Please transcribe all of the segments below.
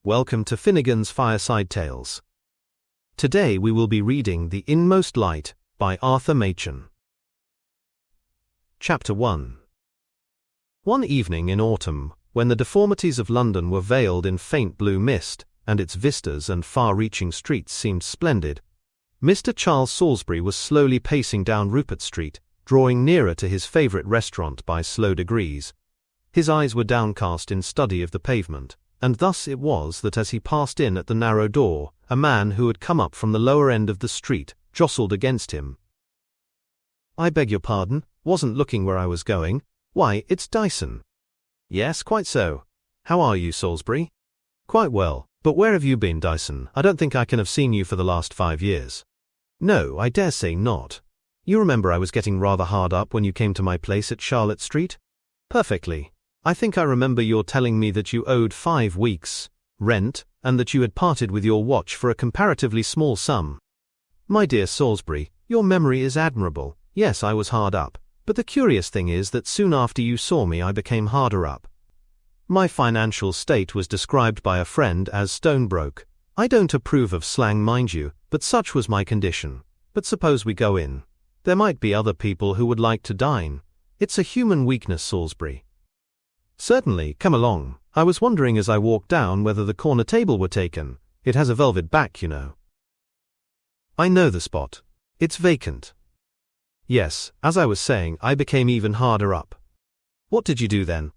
Welcome to Finnegan's Fireside Tales. Today we will be reading The Inmost Light by Arthur Machen. Chapter 1. One evening in autumn, when the deformities of London were veiled in faint blue mist, and its vistas and far-reaching streets seemed splendid, Mr. Charles Salisbury was slowly pacing down Rupert Street, drawing nearer to his favourite restaurant by slow degrees. His eyes were downcast in study of the pavement, and thus it was that as he passed in at the narrow door, a man who had come up from the lower end of the street jostled against him. "I beg your pardon, wasn't looking where I was going. Why, it's Dyson." "Yes, quite so. How are you, Salisbury?" "Quite well, but where have you been, Dyson? I don't think I can have seen you for the last 5 years." "No, I dare say not. You remember I was getting rather hard up when you came to my place at Charlotte Street?" "Perfectly. I think I remember your telling me that you owed 5 weeks' rent, and that you had parted with your watch for a comparatively small sum." "My dear Salisbury, your memory is admirable. Yes, I was hard up, but the curious thing is that soon after you saw me I became harder up. My financial state was described by a friend as stone broke. I don't approve of slang, mind you, but such was my condition. But suppose we go in. There might be other people who would like to dine. It's a human weakness, Salisbury." "Certainly, come along. I was wondering as I walked down whether the corner table were taken. It has a velvet back, you know." "I know the spot. It's vacant." "Yes, as I was saying, I became even harder up." "What did you do then?"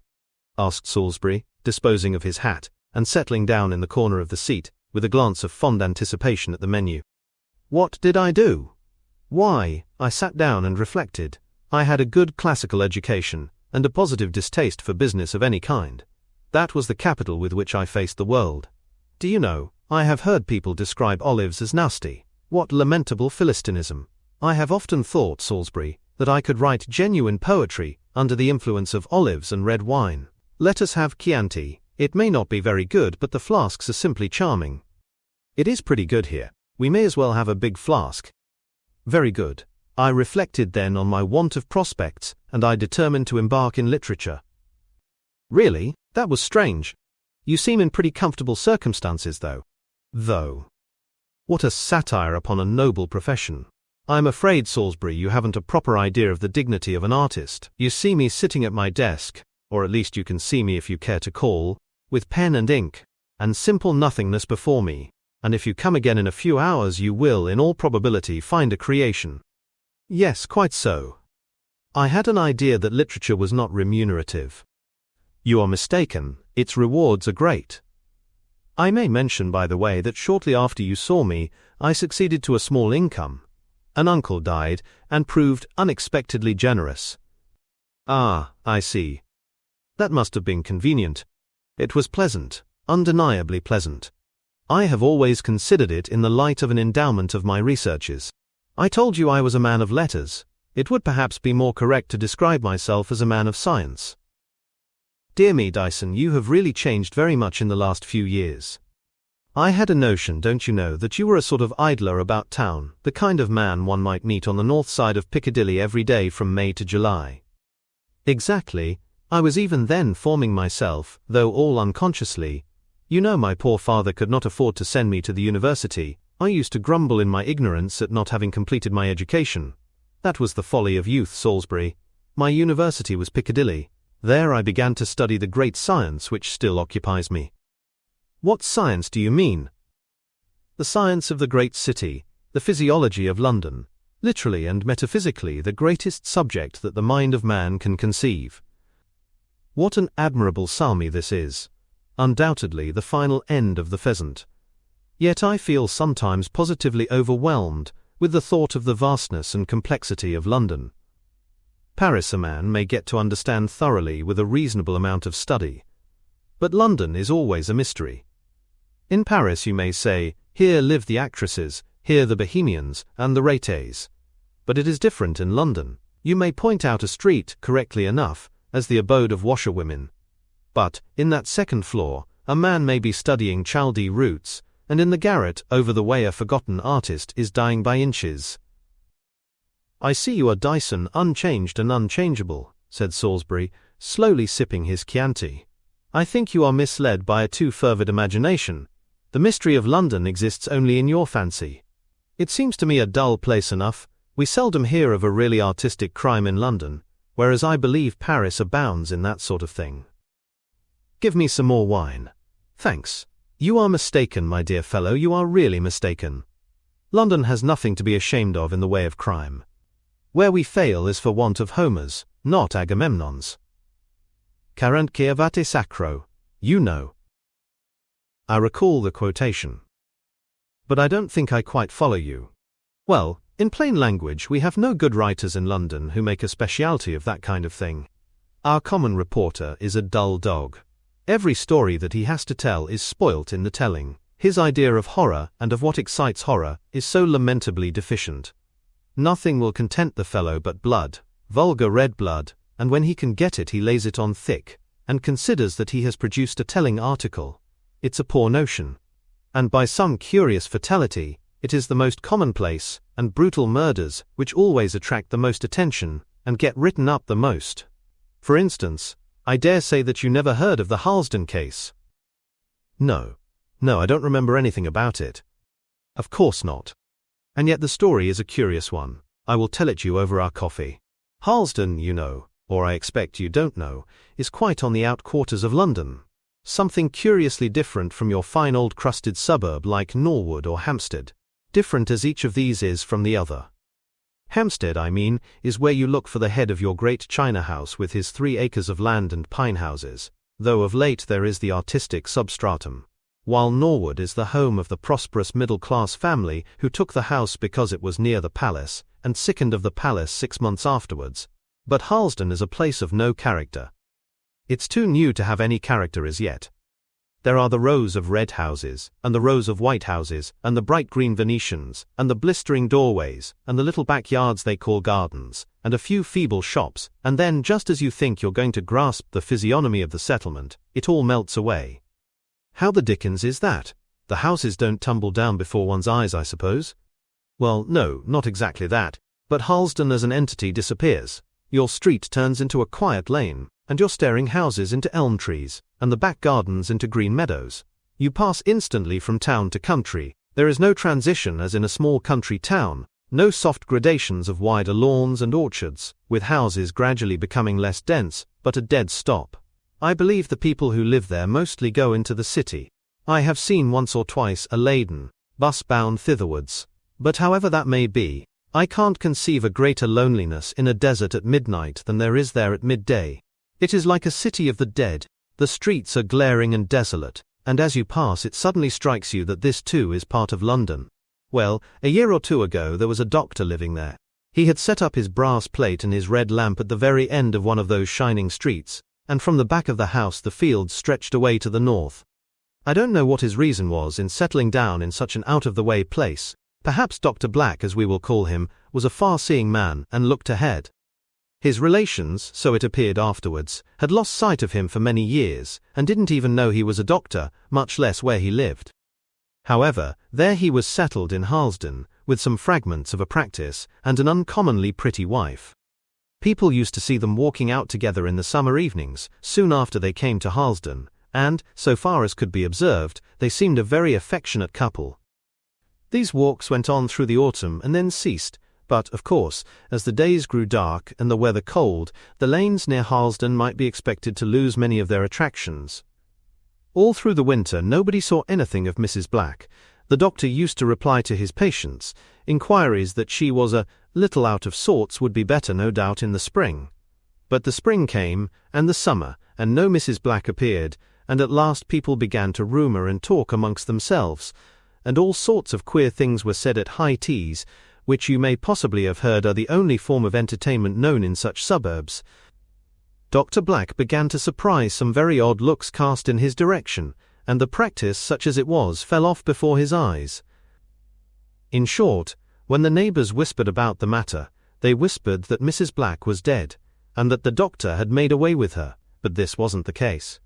asked Salisbury, disposing of his hat, and settling down in the corner of the seat, with a glance of fond anticipation at the menu. "What did I do? Why, I sat down and reflected. I had a good classical education, and a positive distaste for business of any kind. That was the capital with which I faced the world. Do you know, I have heard people describe olives as nasty. What lamentable Philistinism. I have often thought, Salisbury, that I could write genuine poetry under the influence of olives and red wine. Let us have Chianti. It may not be very good, but the flasks are simply charming." "It is pretty good here. We may as well have a big flask." "Very good." I reflected then on my want of prospects, and I determined to embark in literature. "Really? That was strange. You seem in pretty comfortable circumstances, though." "Though? What a satire upon a noble profession. I'm afraid, Salisbury, you haven't a proper idea of the dignity of an artist. You see me sitting at my desk, or at least you can see me if you care to call, with pen and ink, and simple nothingness before me, and if you come again in a few hours you will, in all probability, find a creation." "Yes, quite so. I had an idea that literature was not remunerative." "You are mistaken. Its rewards are great. I may mention, by the way, that shortly after you saw me, I succeeded to a small income. An uncle died, and proved unexpectedly generous." "Ah, I see. That must have been convenient." "It was pleasant, undeniably pleasant. I have always considered it in the light of an endowment of my researches. I told you I was a man of letters. It would perhaps be more correct to describe myself as a man of science." "Dear me, Dyson, you have really changed very much in the last few years. I had a notion, don't you know, that you were a sort of idler about town, the kind of man one might meet on the north side of Piccadilly every day from May to July." "Exactly. I was even then forming myself, though all unconsciously. You know my poor father could not afford to send me to the university. I used to grumble in my ignorance at not having completed my education. That was the folly of youth, Salisbury. My university was Piccadilly. There I began to study the great science which still occupies me." "What science do you mean?" "The science of the great city, the physiology of London, literally and metaphysically the greatest subject that the mind of man can conceive." What an admirable salmi this is! Undoubtedly the final end of the pheasant. Yet I feel sometimes positively overwhelmed with the thought of the vastness and complexity of London. Paris a man may get to understand thoroughly with a reasonable amount of study. But London is always a mystery. In Paris you may say, here live the actresses, here the bohemians, and the ratés. But it is different in London. You may point out a street, correctly enough, as the abode of washerwomen. But, in that second floor, a man may be studying Chaldee roots, and in the garret over the way a forgotten artist is dying by inches. "I see you are Dyson, unchanged and unchangeable," said Salisbury, slowly sipping his Chianti. I think you are misled by a too fervid imagination. The mystery of London exists only in your fancy. It seems to me a dull place enough. We seldom hear of a really artistic crime in London, whereas I believe Paris abounds in that sort of thing. Give me some more wine. Thanks. You are mistaken, my dear fellow, you are really mistaken. London has nothing to be ashamed of in the way of crime. Where we fail is for want of Homers, not Agamemnons. Carent avate sacro, you know. I recall the quotation. But I don't think I quite follow you. Well, in plain language, we have no good writers in London who make a speciality of that kind of thing. Our common reporter is a dull dog. Every story that he has to tell is spoilt in the telling. His idea of horror and of what excites horror is so lamentably deficient. Nothing will content the fellow but blood, vulgar red blood, and when he can get it he lays it on thick, and considers that he has produced a telling article. It's a poor notion. And by some curious fatality, it is the most commonplace and brutal murders which always attract the most attention and get written up the most. For instance, I dare say that you never heard of the Harlesden case. No, I don't remember anything about it. Of course not. And yet the story is a curious one. I will tell it you over our coffee. Harlesden, you know, or I expect you don't know, is quite on the outquarters of London. Something curiously different from your fine old crusted suburb like Norwood or Hampstead. Different as each of these is from the other. Hampstead, I mean, is where you look for the head of your great China house with his 3 acres of land and pine houses, though of late there is the artistic substratum. While Norwood is the home of the prosperous middle-class family who took the house because it was near the palace, and sickened of the palace 6 months afterwards. But Harlesden is a place of no character. It's too new to have any character as yet. There are the rows of red houses, and the rows of white houses, and the bright green Venetians, and the blistering doorways, and the little backyards they call gardens, and a few feeble shops, and then just as you think you're going to grasp the physiognomy of the settlement, it all melts away. How the dickens is that? The houses don't tumble down before one's eyes, I suppose? Well, no, not exactly that, but Harlesden as an entity disappears. Your street turns into a quiet lane, and your staring houses into elm trees, and the back gardens into green meadows. You pass instantly from town to country. There is no transition as in a small country town, no soft gradations of wider lawns and orchards, with houses gradually becoming less dense, but a dead stop. I believe the people who live there mostly go into the city. I have seen once or twice a laden bus bound thitherwards. But however that may be, I can't conceive a greater loneliness in a desert at midnight than there is there at midday. It is like a city of the dead. The streets are glaring and desolate, and as you pass it suddenly strikes you that this too is part of London. Well, a year or 2 ago there was a doctor living there. He had set up his brass plate and his red lamp at the very end of one of those shining streets, and from the back of the house the fields stretched away to the north. I don't know what his reason was in settling down in such an out-of-the-way place. Perhaps Dr. Black, as we will call him, was a far-seeing man and looked ahead. His relations, so it appeared afterwards, had lost sight of him for many years, and didn't even know he was a doctor, much less where he lived. However, there he was settled in Harlesden, with some fragments of a practice, and an uncommonly pretty wife. People used to see them walking out together in the summer evenings, soon after they came to Harlesden, and, so far as could be observed, they seemed a very affectionate couple. These walks went on through the autumn and then ceased, but, of course, as the days grew dark and the weather cold, the lanes near Harlesden might be expected to lose many of their attractions. All through the winter nobody saw anything of Mrs. Black. The doctor used to reply to his patients. Inquiries that she was a little out of sorts would be better, no doubt, in the spring. But the spring came, and the summer, and no Mrs. Black appeared, and at last people began to rumour and talk amongst themselves, and all sorts of queer things were said at high teas, which you may possibly have heard are the only form of entertainment known in such suburbs. Dr. Black began to surprise some very odd looks cast in his direction, and the practice, such as it was, fell off before his eyes. In short, when the neighbours whispered about the matter, they whispered that Mrs. Black was dead, and that the doctor had made away with her, but this wasn't the case.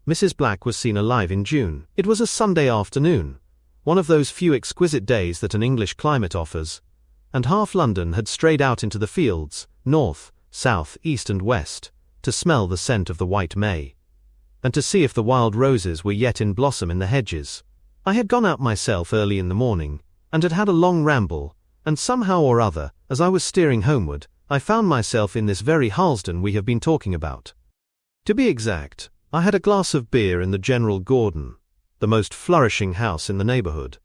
Mrs. Black was seen alive in June. It was a Sunday afternoon, one of those few exquisite days that an English climate offers, and half London had strayed out into the fields, north, south, east and west, to smell the scent of the white May. and to see if the wild roses were yet in blossom in the hedges. I had gone out myself early in the morning, and had had a long ramble, and somehow or other, as I was steering homeward, I found myself in this very Harlesden we have been talking about. To be exact, I had a glass of beer in the General Gordon, the most flourishing house in the neighbourhood,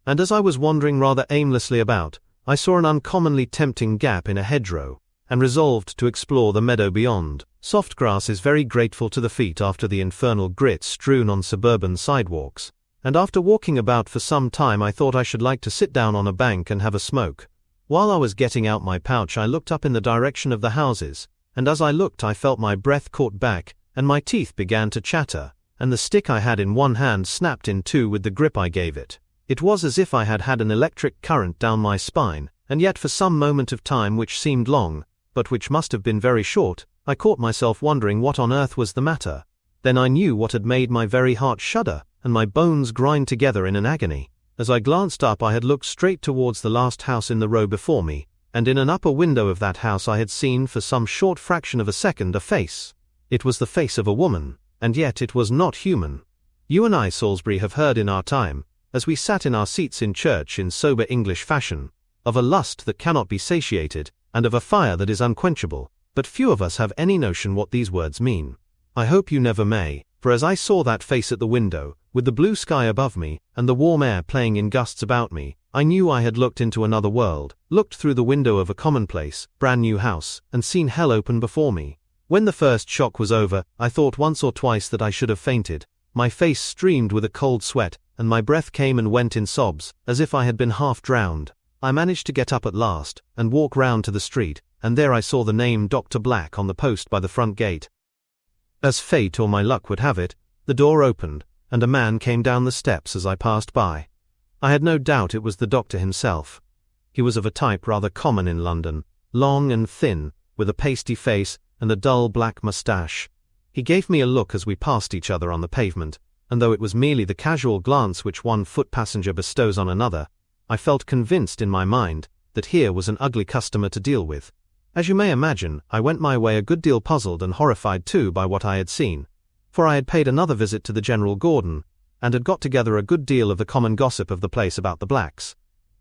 and as I was wandering rather aimlessly about, I saw an uncommonly tempting gap in a hedgerow, and resolved to explore the meadow beyond. Soft grass is very grateful to the feet after the infernal grit strewn on suburban sidewalks, and after walking about for some time I thought I should like to sit down on a bank and have a smoke. While I was getting out my pouch I looked up in the direction of the houses, and as I looked I felt my breath caught back, and my teeth began to chatter, and the stick I had in one hand snapped in two with the grip I gave it. It was as if I had had an electric current down my spine, and yet for some moment of time which seemed long, but which must have been very short, I caught myself wondering what on earth was the matter. Then I knew what had made my very heart shudder, and my bones grind together in an agony. As I glanced up I had looked straight towards the last house in the row before me, and in an upper window of that house I had seen for some short fraction of a second a face. It was the face of a woman, and yet it was not human. You and I, Salisbury, have heard in our time, as we sat in our seats in church in sober English fashion, of a lust that cannot be satiated, and of a fire that is unquenchable, but few of us have any notion what these words mean. I hope you never may, for as I saw that face at the window, with the blue sky above me, and the warm air playing in gusts about me, I knew I had looked into another world, looked through the window of a commonplace, brand new house, and seen hell open before me. When the first shock was over, I thought once or twice that I should have fainted. My face streamed with a cold sweat, and my breath came and went in sobs, as if I had been half drowned. I managed to get up at last, and walk round to the street, and there I saw the name Dr. Black on the post by the front gate. As fate or my luck would have it, the door opened, and a man came down the steps as I passed by. I had no doubt it was the doctor himself. He was of a type rather common in London, long and thin, with a pasty face and a dull black moustache. He gave me a look as we passed each other on the pavement, and though it was merely the casual glance which one foot passenger bestows on another, I felt convinced in my mind that here was an ugly customer to deal with. As you may imagine, I went my way a good deal puzzled and horrified too by what I had seen, for I had paid another visit to the General Gordon, and had got together a good deal of the common gossip of the place about the Blacks.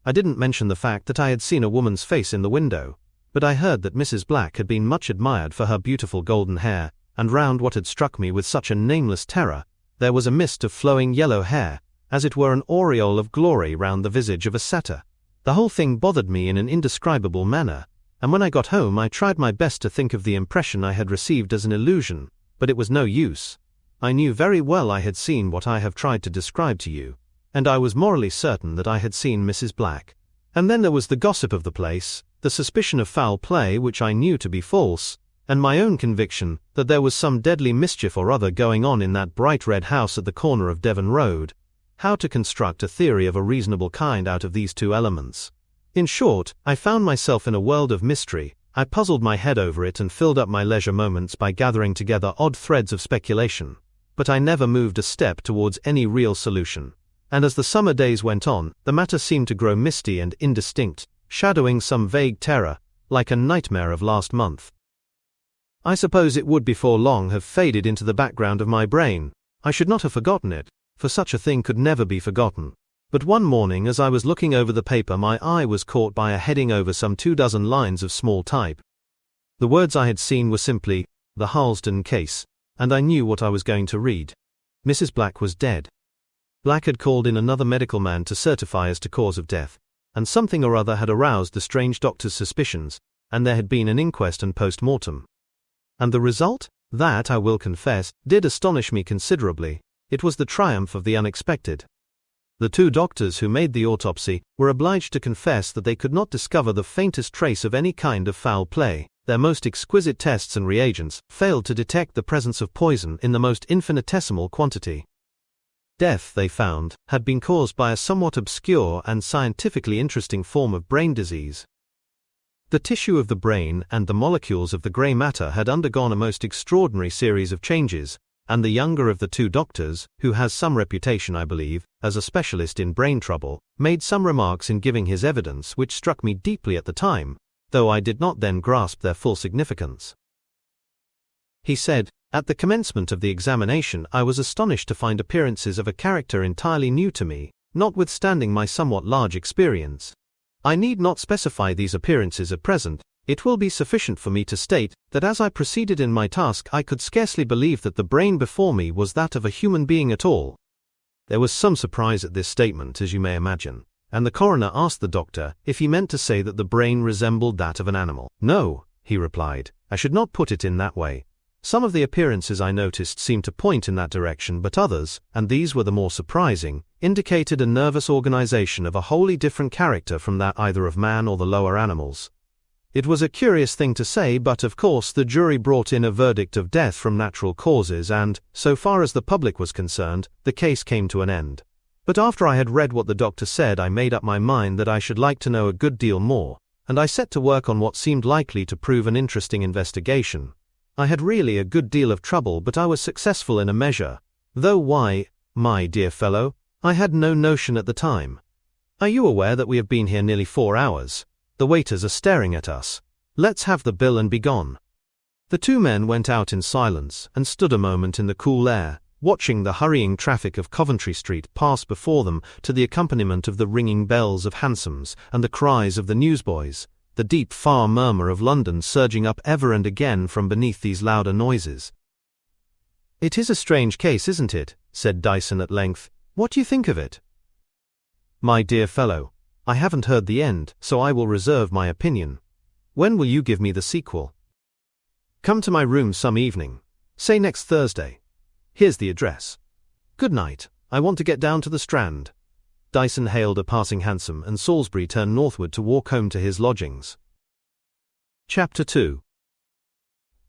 I didn't mention the fact that I had seen a woman's face in the window, but I heard that Mrs. Black had been much admired for her beautiful golden hair, and round what had struck me with such a nameless terror, there was a mist of flowing yellow hair, as it were an aureole of glory round the visage of a satyr. The whole thing bothered me in an indescribable manner, and when I got home I tried my best to think of the impression I had received as an illusion, but it was no use. I knew very well I had seen what I have tried to describe to you, and I was morally certain that I had seen Mrs. Black. And then there was the gossip of the place, the suspicion of foul play which I knew to be false, and my own conviction that there was some deadly mischief or other going on in that bright red house at the corner of Devon Road. How to construct a theory of a reasonable kind out of these two elements? In short, I found myself in a world of mystery. I puzzled my head over it and filled up my leisure moments by gathering together odd threads of speculation, but I never moved a step towards any real solution. And as the summer days went on, the matter seemed to grow misty and indistinct, shadowing some vague terror, like a nightmare of last month. I suppose it would before long have faded into the background of my brain. I should not have forgotten it, for such a thing could never be forgotten. But one morning as I was looking over the paper my eye was caught by a heading over some 24 lines of small type. The words I had seen were simply, "The Harlesden Case," and I knew what I was going to read. Mrs. Black was dead. Black had called in another medical man to certify as to cause of death, and something or other had aroused the strange doctor's suspicions, and there had been an inquest and post-mortem. And the result? That, I will confess, did astonish me considerably. It was the triumph of the unexpected. The two doctors who made the autopsy were obliged to confess that they could not discover the faintest trace of any kind of foul play. Their most exquisite tests and reagents failed to detect the presence of poison in the most infinitesimal quantity. Death, they found, had been caused by a somewhat obscure and scientifically interesting form of brain disease. The tissue of the brain and the molecules of the grey matter had undergone a most extraordinary series of changes, and the younger of the two doctors, who has some reputation I believe, as a specialist in brain trouble, made some remarks in giving his evidence which struck me deeply at the time, though I did not then grasp their full significance. He said, "At the commencement of the examination I was astonished to find appearances of a character entirely new to me, notwithstanding my somewhat large experience. I need not specify these appearances at present. It will be sufficient for me to state that as I proceeded in my task I could scarcely believe that the brain before me was that of a human being at all." There was some surprise at this statement, as you may imagine, and the coroner asked the doctor if he meant to say that the brain resembled that of an animal. "No," he replied, "I should not put it in that way. Some of the appearances I noticed seemed to point in that direction, but others, and these were the more surprising, indicated a nervous organization of a wholly different character from that either of man or the lower animals." It was a curious thing to say, but of course the jury brought in a verdict of death from natural causes and, so far as the public was concerned, the case came to an end. But after I had read what the doctor said I made up my mind that I should like to know a good deal more, and I set to work on what seemed likely to prove an interesting investigation. I had really a good deal of trouble, but I was successful in a measure, though why, my dear fellow, I had no notion at the time. Are you aware that we have been here nearly 4 hours? The waiters are staring at us. Let's have the bill and be gone. The two men went out in silence and stood a moment in the cool air, watching the hurrying traffic of Coventry Street pass before them to the accompaniment of the ringing bells of hansoms and the cries of the newsboys, the deep far murmur of London surging up ever and again from beneath these louder noises. "It is a strange case, isn't it?" said Dyson at length. "What do you think of it?" "My dear fellow, I haven't heard the end, so I will reserve my opinion. When will you give me the sequel?" "Come to my room some evening. Say next Thursday. Here's the address. Good night, I want to get down to the Strand." Dyson hailed a passing hansom and Salisbury turned northward to walk home to his lodgings. Chapter 2.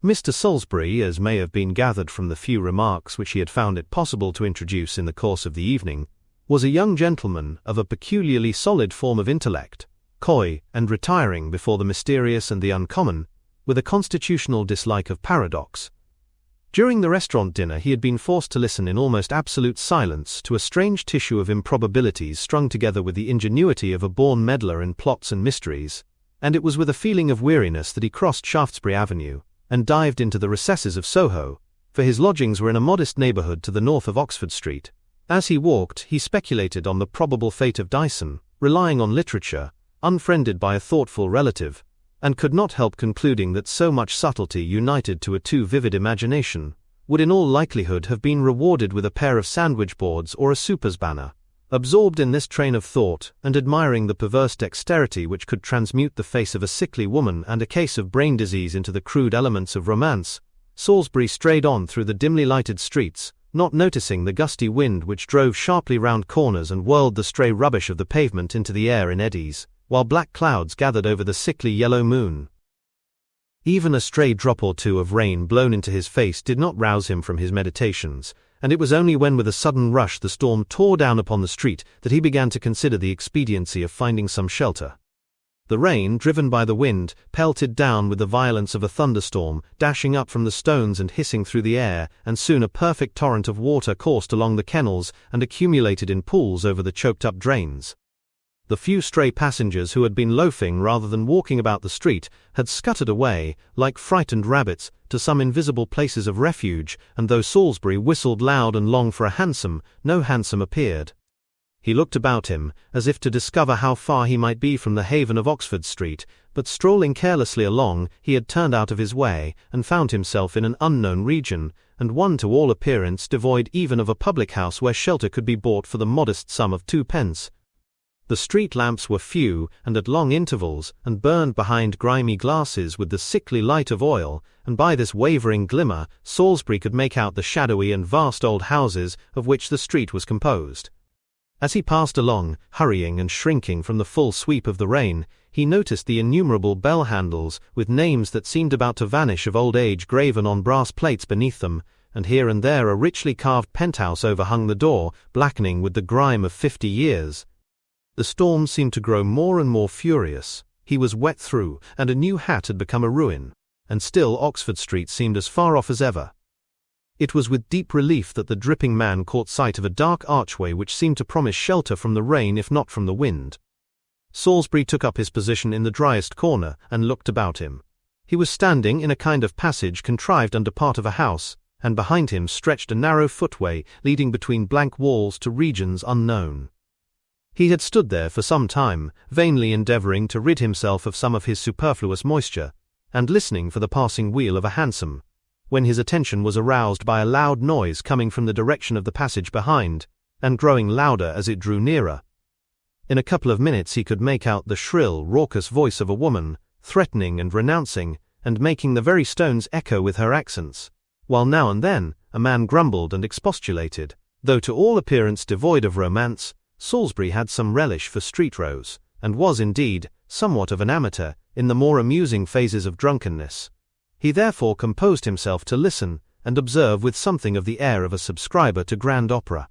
Mr. Salisbury, as may have been gathered from the few remarks which he had found it possible to introduce in the course of the evening, was a young gentleman of a peculiarly solid form of intellect, coy and retiring before the mysterious and the uncommon, with a constitutional dislike of paradox. During the restaurant dinner he had been forced to listen in almost absolute silence to a strange tissue of improbabilities strung together with the ingenuity of a born meddler in plots and mysteries, and it was with a feeling of weariness that he crossed Shaftesbury Avenue and dived into the recesses of Soho, for his lodgings were in a modest neighbourhood to the north of Oxford Street. As he walked, he speculated on the probable fate of Dyson, relying on literature, unfriended by a thoughtful relative, and could not help concluding that so much subtlety united to a too vivid imagination would in all likelihood have been rewarded with a pair of sandwich boards or a super's banner. Absorbed in this train of thought, and admiring the perverse dexterity which could transmute the face of a sickly woman and a case of brain disease into the crude elements of romance, Salisbury strayed on through the dimly lighted streets, not noticing the gusty wind which drove sharply round corners and whirled the stray rubbish of the pavement into the air in eddies, while black clouds gathered over the sickly yellow moon. Even a stray drop or two of rain blown into his face did not rouse him from his meditations, and it was only when with a sudden rush the storm tore down upon the street that he began to consider the expediency of finding some shelter. The rain, driven by the wind, pelted down with the violence of a thunderstorm, dashing up from the stones and hissing through the air, and soon a perfect torrent of water coursed along the kennels and accumulated in pools over the choked-up drains. The few stray passengers who had been loafing rather than walking about the street had scuttered away, like frightened rabbits, to some invisible places of refuge, and though Salisbury whistled loud and long for a hansom, no hansom appeared. He looked about him, as if to discover how far he might be from the haven of Oxford Street, but strolling carelessly along, he had turned out of his way, and found himself in an unknown region, and one to all appearance devoid even of a public house where shelter could be bought for the modest sum of 2d. The street lamps were few and at long intervals, and burned behind grimy glasses with the sickly light of oil, and by this wavering glimmer Salisbury could make out the shadowy and vast old houses of which the street was composed. As he passed along, hurrying and shrinking from the full sweep of the rain, he noticed the innumerable bell handles with names that seemed about to vanish of old age graven on brass plates beneath them, and here and there a richly carved penthouse overhung the door, blackening with the grime of 50 years. The storm seemed to grow more and more furious. He was wet through, and a new hat had become a ruin, and still Oxford Street seemed as far off as ever. It was with deep relief that the dripping man caught sight of a dark archway which seemed to promise shelter from the rain if not from the wind. Salisbury took up his position in the driest corner and looked about him. He was standing in a kind of passage contrived under part of a house, and behind him stretched a narrow footway leading between blank walls to regions unknown. He had stood there for some time, vainly endeavoring to rid himself of some of his superfluous moisture, and listening for the passing wheel of a hansom, when his attention was aroused by a loud noise coming from the direction of the passage behind, and growing louder as it drew nearer. In a couple of minutes he could make out the shrill, raucous voice of a woman, threatening and renouncing, and making the very stones echo with her accents, while now and then a man grumbled and expostulated. Though to all appearance devoid of romance, Salisbury had some relish for street rows, and was indeed somewhat of an amateur in the more amusing phases of drunkenness. He therefore composed himself to listen and observe with something of the air of a subscriber to grand opera.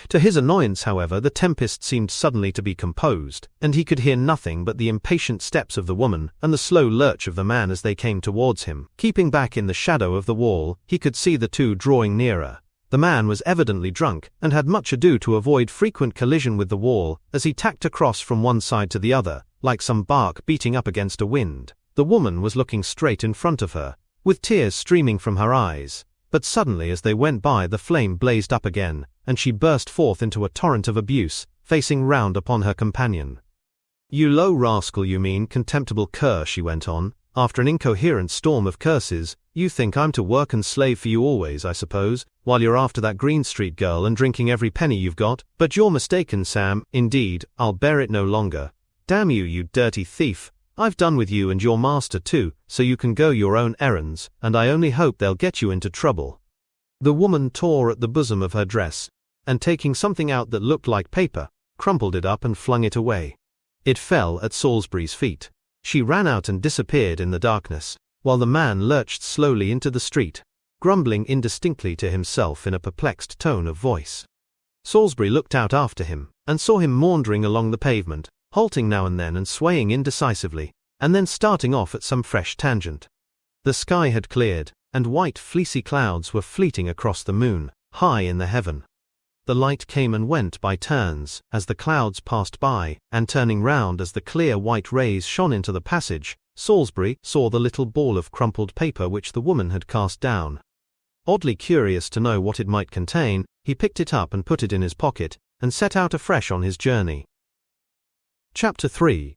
To his annoyance, however, the tempest seemed suddenly to be composed, and he could hear nothing but the impatient steps of the woman and the slow lurch of the man as they came towards him. Keeping back in the shadow of the wall, he could see the two drawing nearer. The man was evidently drunk, and had much ado to avoid frequent collision with the wall as he tacked across from one side to the other, like some bark beating up against a wind. The woman was looking straight in front of her, with tears streaming from her eyes, but suddenly as they went by the flame blazed up again, and she burst forth into a torrent of abuse, facing round upon her companion. "You low rascal, you mean contemptible cur," she went on, after an incoherent storm of curses. "You think I'm to work and slave for you always, I suppose, while you're after that Green Street girl and drinking every penny you've got. But you're mistaken, Sam. Indeed, I'll bear it no longer. Damn you, you dirty thief. I've done with you and your master too, so you can go your own errands, and I only hope they'll get you into trouble." The woman tore at the bosom of her dress, and taking something out that looked like paper, crumpled it up and flung it away. It fell at Salisbury's feet. She ran out and disappeared in the darkness, while the man lurched slowly into the street, grumbling indistinctly to himself in a perplexed tone of voice. Salisbury looked out after him, and saw him maundering along the pavement, halting now and then and swaying indecisively, and then starting off at some fresh tangent. The sky had cleared, and white fleecy clouds were fleeting across the moon, high in the heaven. The light came and went by turns as the clouds passed by, and turning round as the clear white rays shone into the passage, Salisbury saw the little ball of crumpled paper which the woman had cast down. Oddly curious to know what it might contain, he picked it up and put it in his pocket, and set out afresh on his journey. Chapter 3.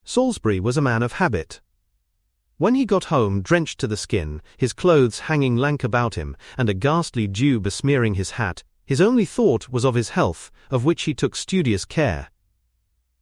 Salisbury was a man of habit. When he got home drenched to the skin, his clothes hanging lank about him, and a ghastly dew besmearing his hat, his only thought was of his health, of which he took studious care.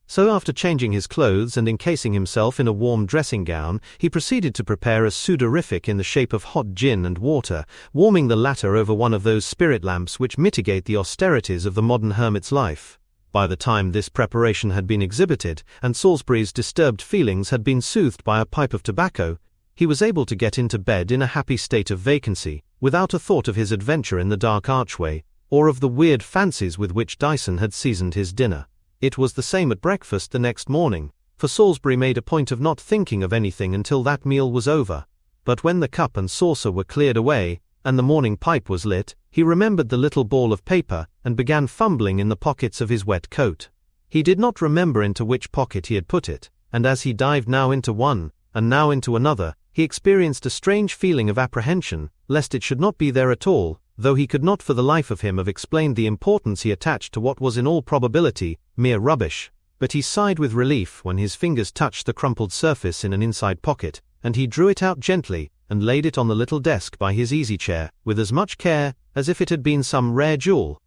So after changing his clothes and encasing himself in a warm dressing gown, he proceeded to prepare a sudorific in the shape of hot gin and water, warming the latter over one of those spirit lamps which mitigate the austerities of the modern hermit's life. By the time this preparation had been exhibited, and Salisbury's disturbed feelings had been soothed by a pipe of tobacco, he was able to get into bed in a happy state of vacancy, without a thought of his adventure in the dark archway, or of the weird fancies with which Dyson had seasoned his dinner. It was the same at breakfast the next morning, for Salisbury made a point of not thinking of anything until that meal was over. But when the cup and saucer were cleared away, and the morning pipe was lit, he remembered the little ball of paper, and began fumbling in the pockets of his wet coat. He did not remember into which pocket he had put it, and as he dived now into one, and now into another, he experienced a strange feeling of apprehension, lest it should not be there at all, though he could not for the life of him have explained the importance he attached to what was in all probability mere rubbish. But he sighed with relief when his fingers touched the crumpled surface in an inside pocket, and he drew it out gently, and laid it on the little desk by his easy-chair, with as much care as if it had been some rare jewel.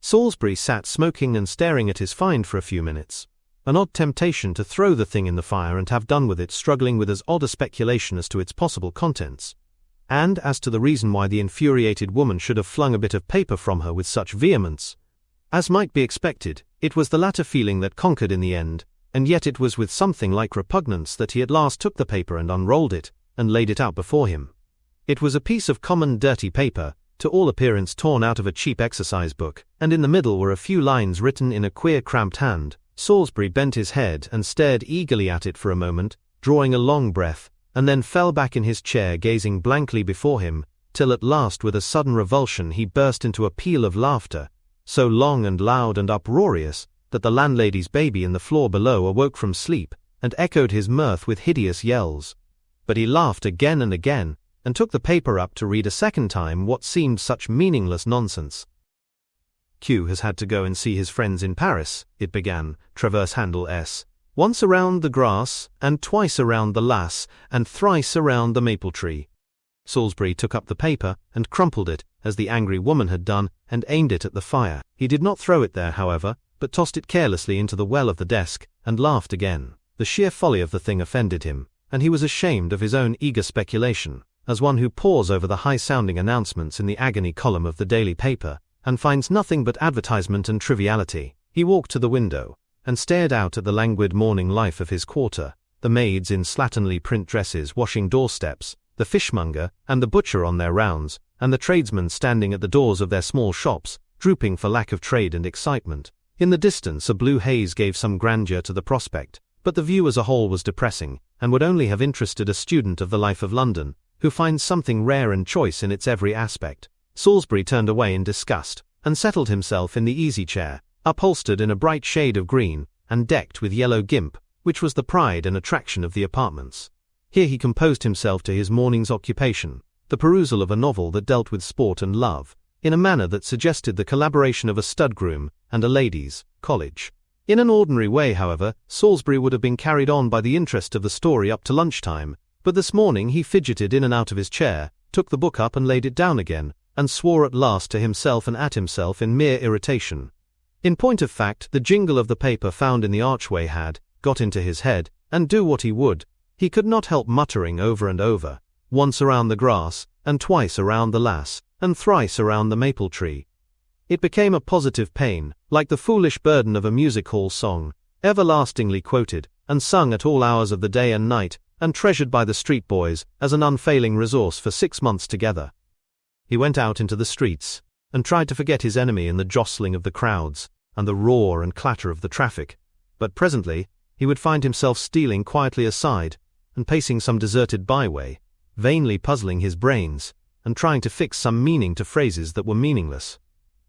Salisbury sat smoking and staring at his find for a few minutes. An odd temptation to throw the thing in the fire and have done with it struggling with as odd a speculation as to its possible contents. And as to the reason why the infuriated woman should have flung a bit of paper from her with such vehemence, as might be expected, it was the latter feeling that conquered in the end, and yet it was with something like repugnance that he at last took the paper and unrolled it, and laid it out before him. It was a piece of common dirty paper, to all appearance torn out of a cheap exercise book, and in the middle were a few lines written in a queer cramped hand. Salisbury bent his head and stared eagerly at it for a moment, drawing a long breath, and then fell back in his chair gazing blankly before him, till at last with a sudden revulsion he burst into a peal of laughter, so long and loud and uproarious, that the landlady's baby in the floor below awoke from sleep, and echoed his mirth with hideous yells. But he laughed again and again, and took the paper up to read a second time what seemed such meaningless nonsense. Q has had to go and see his friends in Paris, it began, traverse handle S. Once around the grass, and twice around the lass, and thrice around the maple tree. Salisbury took up the paper, and crumpled it, as the angry woman had done, and aimed it at the fire. He did not throw it there, however, but tossed it carelessly into the well of the desk, and laughed again. The sheer folly of the thing offended him, and he was ashamed of his own eager speculation, as one who pores over the high-sounding announcements in the agony column of the daily paper, and finds nothing but advertisement and triviality. He walked to the window, and stared out at the languid morning life of his quarter, the maids in slatternly print dresses washing doorsteps, the fishmonger and the butcher on their rounds, and the tradesmen standing at the doors of their small shops, drooping for lack of trade and excitement. In the distance a blue haze gave some grandeur to the prospect, but the view as a whole was depressing, and would only have interested a student of the life of London, who finds something rare and choice in its every aspect. Salisbury turned away in disgust, and settled himself in the easy-chair, upholstered in a bright shade of green, and decked with yellow gimp, which was the pride and attraction of the apartments. Here he composed himself to his morning's occupation, the perusal of a novel that dealt with sport and love, in a manner that suggested the collaboration of a stud-groom and a ladies' college. In an ordinary way, however, Salisbury would have been carried on by the interest of the story up to lunchtime, but this morning he fidgeted in and out of his chair, took the book up and laid it down again, and swore at last to himself and at himself in mere irritation. In point of fact, the jingle of the paper found in the archway had got into his head, and do what he would, he could not help muttering over and over, once around the grass, and twice around the lass, and thrice around the maple tree. It became a positive pain, like the foolish burden of a music-hall song, everlastingly quoted, and sung at all hours of the day and night, and treasured by the street boys as an unfailing resource for 6 months together. He went out into the streets, and tried to forget his enemy in the jostling of the crowds, and the roar and clatter of the traffic, but presently he would find himself stealing quietly aside, and pacing some deserted byway, vainly puzzling his brains, and trying to fix some meaning to phrases that were meaningless.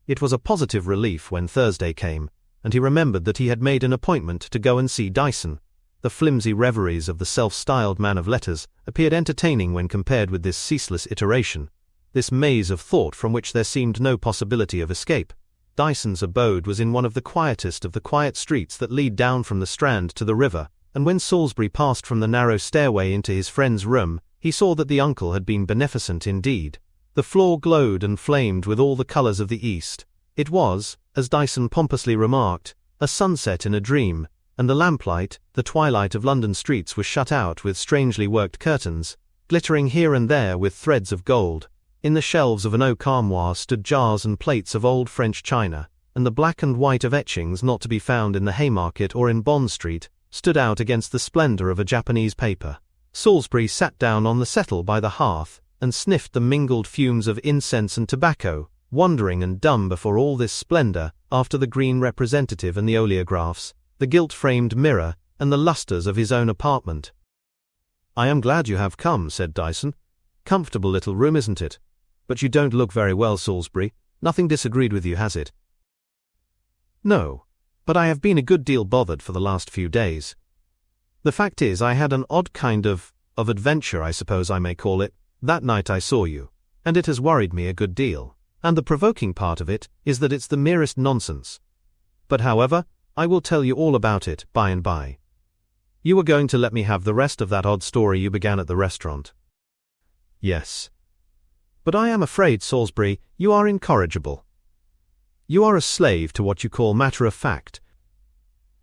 It was a positive relief when Thursday came, and he remembered that he had made an appointment to go and see Dyson. The flimsy reveries of the self-styled man of letters appeared entertaining when compared with this ceaseless iteration, this maze of thought from which there seemed no possibility of escape. Dyson's abode was in one of the quietest of the quiet streets that lead down from the Strand to the river, and when Salisbury passed from the narrow stairway into his friend's room, he saw that the uncle had been beneficent indeed. The floor glowed and flamed with all the colours of the East. It was, as Dyson pompously remarked, a sunset in a dream, and the lamplight, the twilight of London streets was shut out with strangely worked curtains, glittering here and there with threads of gold. In the shelves of an oak armoire stood jars and plates of old French china, and the black and white of etchings not to be found in the Haymarket or in Bond Street stood out against the splendour of a Japanese paper. Salisbury sat down on the settle by the hearth, and sniffed the mingled fumes of incense and tobacco, wondering and dumb before all this splendour, after the green representative and the oleographs, the gilt-framed mirror, and the lustres of his own apartment. "I am glad you have come," said Dyson. "Comfortable little room, isn't it? But you don't look very well, Salisbury. Nothing disagreed with you, has it?" "No, but I have been a good deal bothered for the last few days. The fact is, I had an odd kind of adventure, I suppose I may call it, that night I saw you, and it has worried me a good deal, and the provoking part of it is that it's the merest nonsense. But however, I will tell you all about it by and by. You were going to let me have the rest of that odd story you began at the restaurant." "Yes. But I am afraid, Salisbury, you are incorrigible. You are a slave to what you call matter of fact.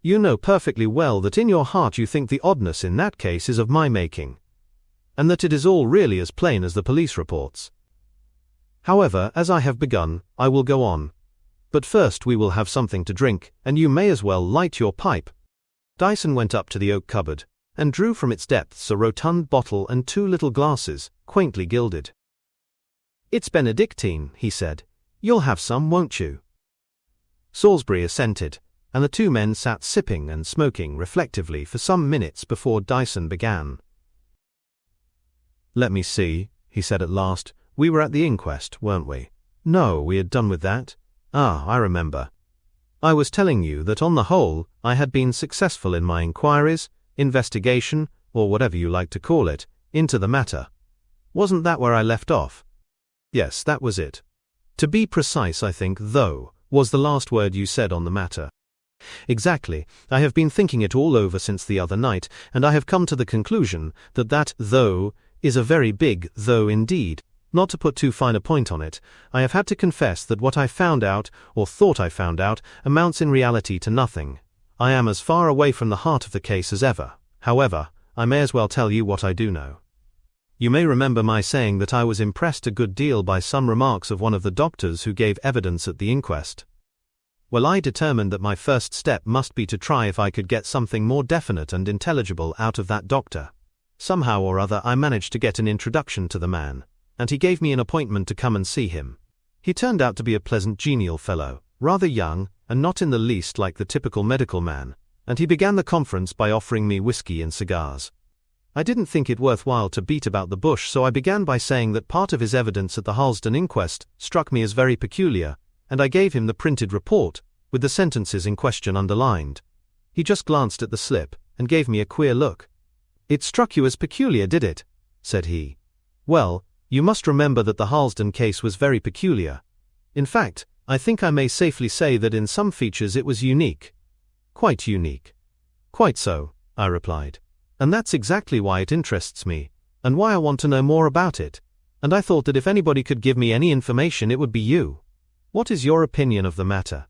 You know perfectly well that in your heart you think the oddness in that case is of my making, and that it is all really as plain as the police reports. However, as I have begun, I will go on. But first we will have something to drink, and you may as well light your pipe." Dyson went up to the oak cupboard, and drew from its depths a rotund bottle and 2 little glasses, quaintly gilded. "It's Benedictine," he said. "You'll have some, won't you?" Salisbury assented, and the 2 men sat sipping and smoking reflectively for some minutes before Dyson began. "Let me see," he said at last. "We were at the inquest, weren't we?" "No, we had done with that." "Ah, I remember. I was telling you that on the whole I had been successful in my inquiries, investigation, or whatever you like to call it, into the matter. Wasn't that where I left off? Yes, that was it. To be precise, I think, though, was the last word you said on the matter. Exactly. I have been thinking it all over since the other night, and I have come to the conclusion that that though is a very big though indeed. Not to put too fine a point on it, I have had to confess that what I found out, or thought I found out, amounts in reality to nothing. I am as far away from the heart of the case as ever. However, I may as well tell you what I do know. You may remember my saying that I was impressed a good deal by some remarks of one of the doctors who gave evidence at the inquest. Well, I determined that my first step must be to try if I could get something more definite and intelligible out of that doctor. Somehow or other I managed to get an introduction to the man, and he gave me an appointment to come and see him. He turned out to be a pleasant, genial fellow, rather young, and not in the least like the typical medical man, and he began the conference by offering me whiskey and cigars. I didn't think it worthwhile to beat about the bush, so I began by saying that part of his evidence at the Harlesden inquest struck me as very peculiar, and I gave him the printed report, with the sentences in question underlined. He just glanced at the slip, and gave me a queer look. "It struck you as peculiar, did it?" said he. "Well, you must remember that the Harlesden case was very peculiar. In fact, I think I may safely say that in some features it was unique. Quite unique." "Quite so," I replied. "And that's exactly why it interests me, and why I want to know more about it, and I thought that if anybody could give me any information it would be you. What is your opinion of the matter?"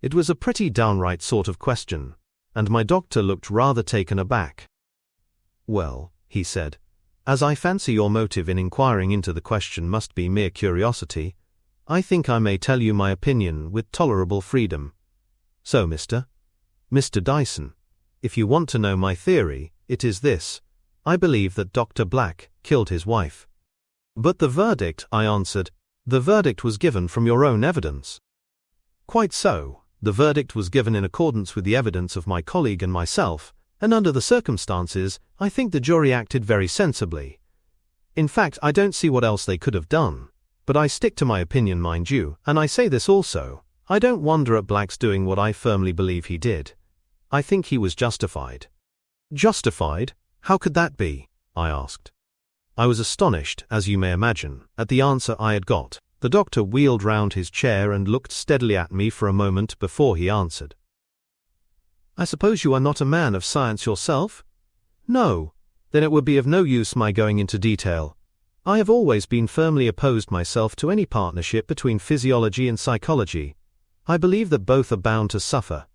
It was a pretty downright sort of question, and my doctor looked rather taken aback. "Well," he said, "as I fancy your motive in inquiring into the question must be mere curiosity, I think I may tell you my opinion with tolerable freedom. So, Mr. Dyson, if you want to know my theory, it is this: I believe that Dr. Black killed his wife." "But the verdict," I answered, "the verdict was given from your own evidence." "Quite so. The verdict was given in accordance with the evidence of my colleague and myself, and under the circumstances, I think the jury acted very sensibly. In fact, I don't see what else they could have done. But I stick to my opinion, mind you, and I say this also: I don't wonder at Black's doing what I firmly believe he did. I think he was justified." "Justified? How could that be?" I asked. I was astonished, as you may imagine, at the answer I had got. The doctor wheeled round his chair and looked steadily at me for a moment before he answered. "I suppose you are not a man of science yourself?" "No. Then it would be of no use my going into detail. I have always been firmly opposed myself to any partnership between physiology and psychology. I believe that both are bound to suffer.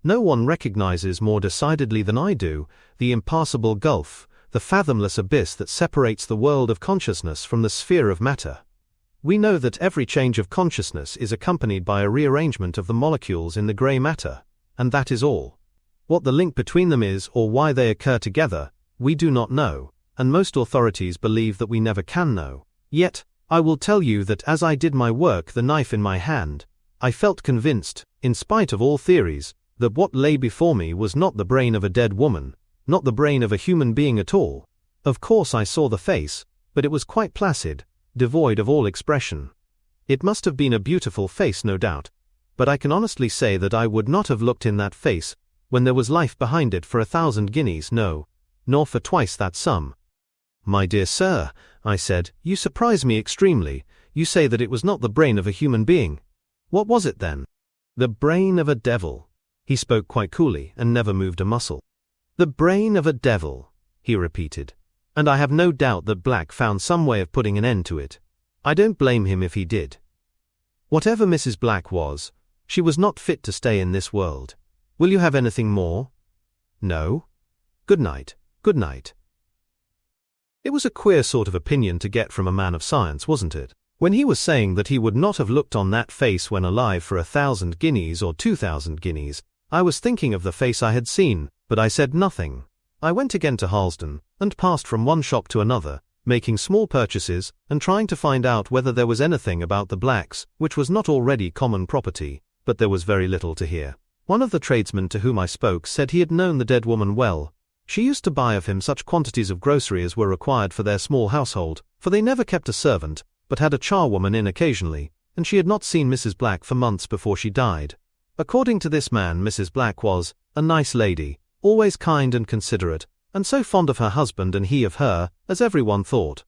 No one recognizes more decidedly than I do the impassable gulf, the fathomless abyss that separates the world of consciousness from the sphere of matter. We know that every change of consciousness is accompanied by a rearrangement of the molecules in the grey matter, and that is all. What the link between them is, or why they occur together, we do not know, and most authorities believe that we never can know. Yet, I will tell you that as I did my work, the knife in my hand, I felt convinced, in spite of all theories, that what lay before me was not the brain of a dead woman, not the brain of a human being at all. Of course I saw the face, but it was quite placid, devoid of all expression. It must have been a beautiful face, no doubt, but I can honestly say that I would not have looked in that face, when there was life behind it, for 1,000 guineas, no, nor for twice that sum." "My dear sir," I said, "you surprise me extremely. You say that it was not the brain of a human being. What was it then?" "The brain of a devil." He spoke quite coolly, and never moved a muscle. "The brain of a devil," he repeated, "and I have no doubt that Black found some way of putting an end to it. I don't blame him if he did. Whatever Mrs. Black was, she was not fit to stay in this world. Will you have anything more?" "No. Good night, good night." It was a queer sort of opinion to get from a man of science, wasn't it? When he was saying that he would not have looked on that face when alive for 1,000 guineas or 2,000 guineas, I was thinking of the face I had seen, but I said nothing. I went again to Harlesden, and passed from one shop to another, making small purchases, and trying to find out whether there was anything about the Blacks, which was not already common property, but there was very little to hear. One of the tradesmen to whom I spoke said he had known the dead woman well. She used to buy of him such quantities of grocery as were required for their small household, for they never kept a servant, but had a charwoman in occasionally, and she had not seen Mrs. Black for months before she died. According to this man, Mrs. Black was a nice lady, always kind and considerate, and so fond of her husband and he of her, as everyone thought.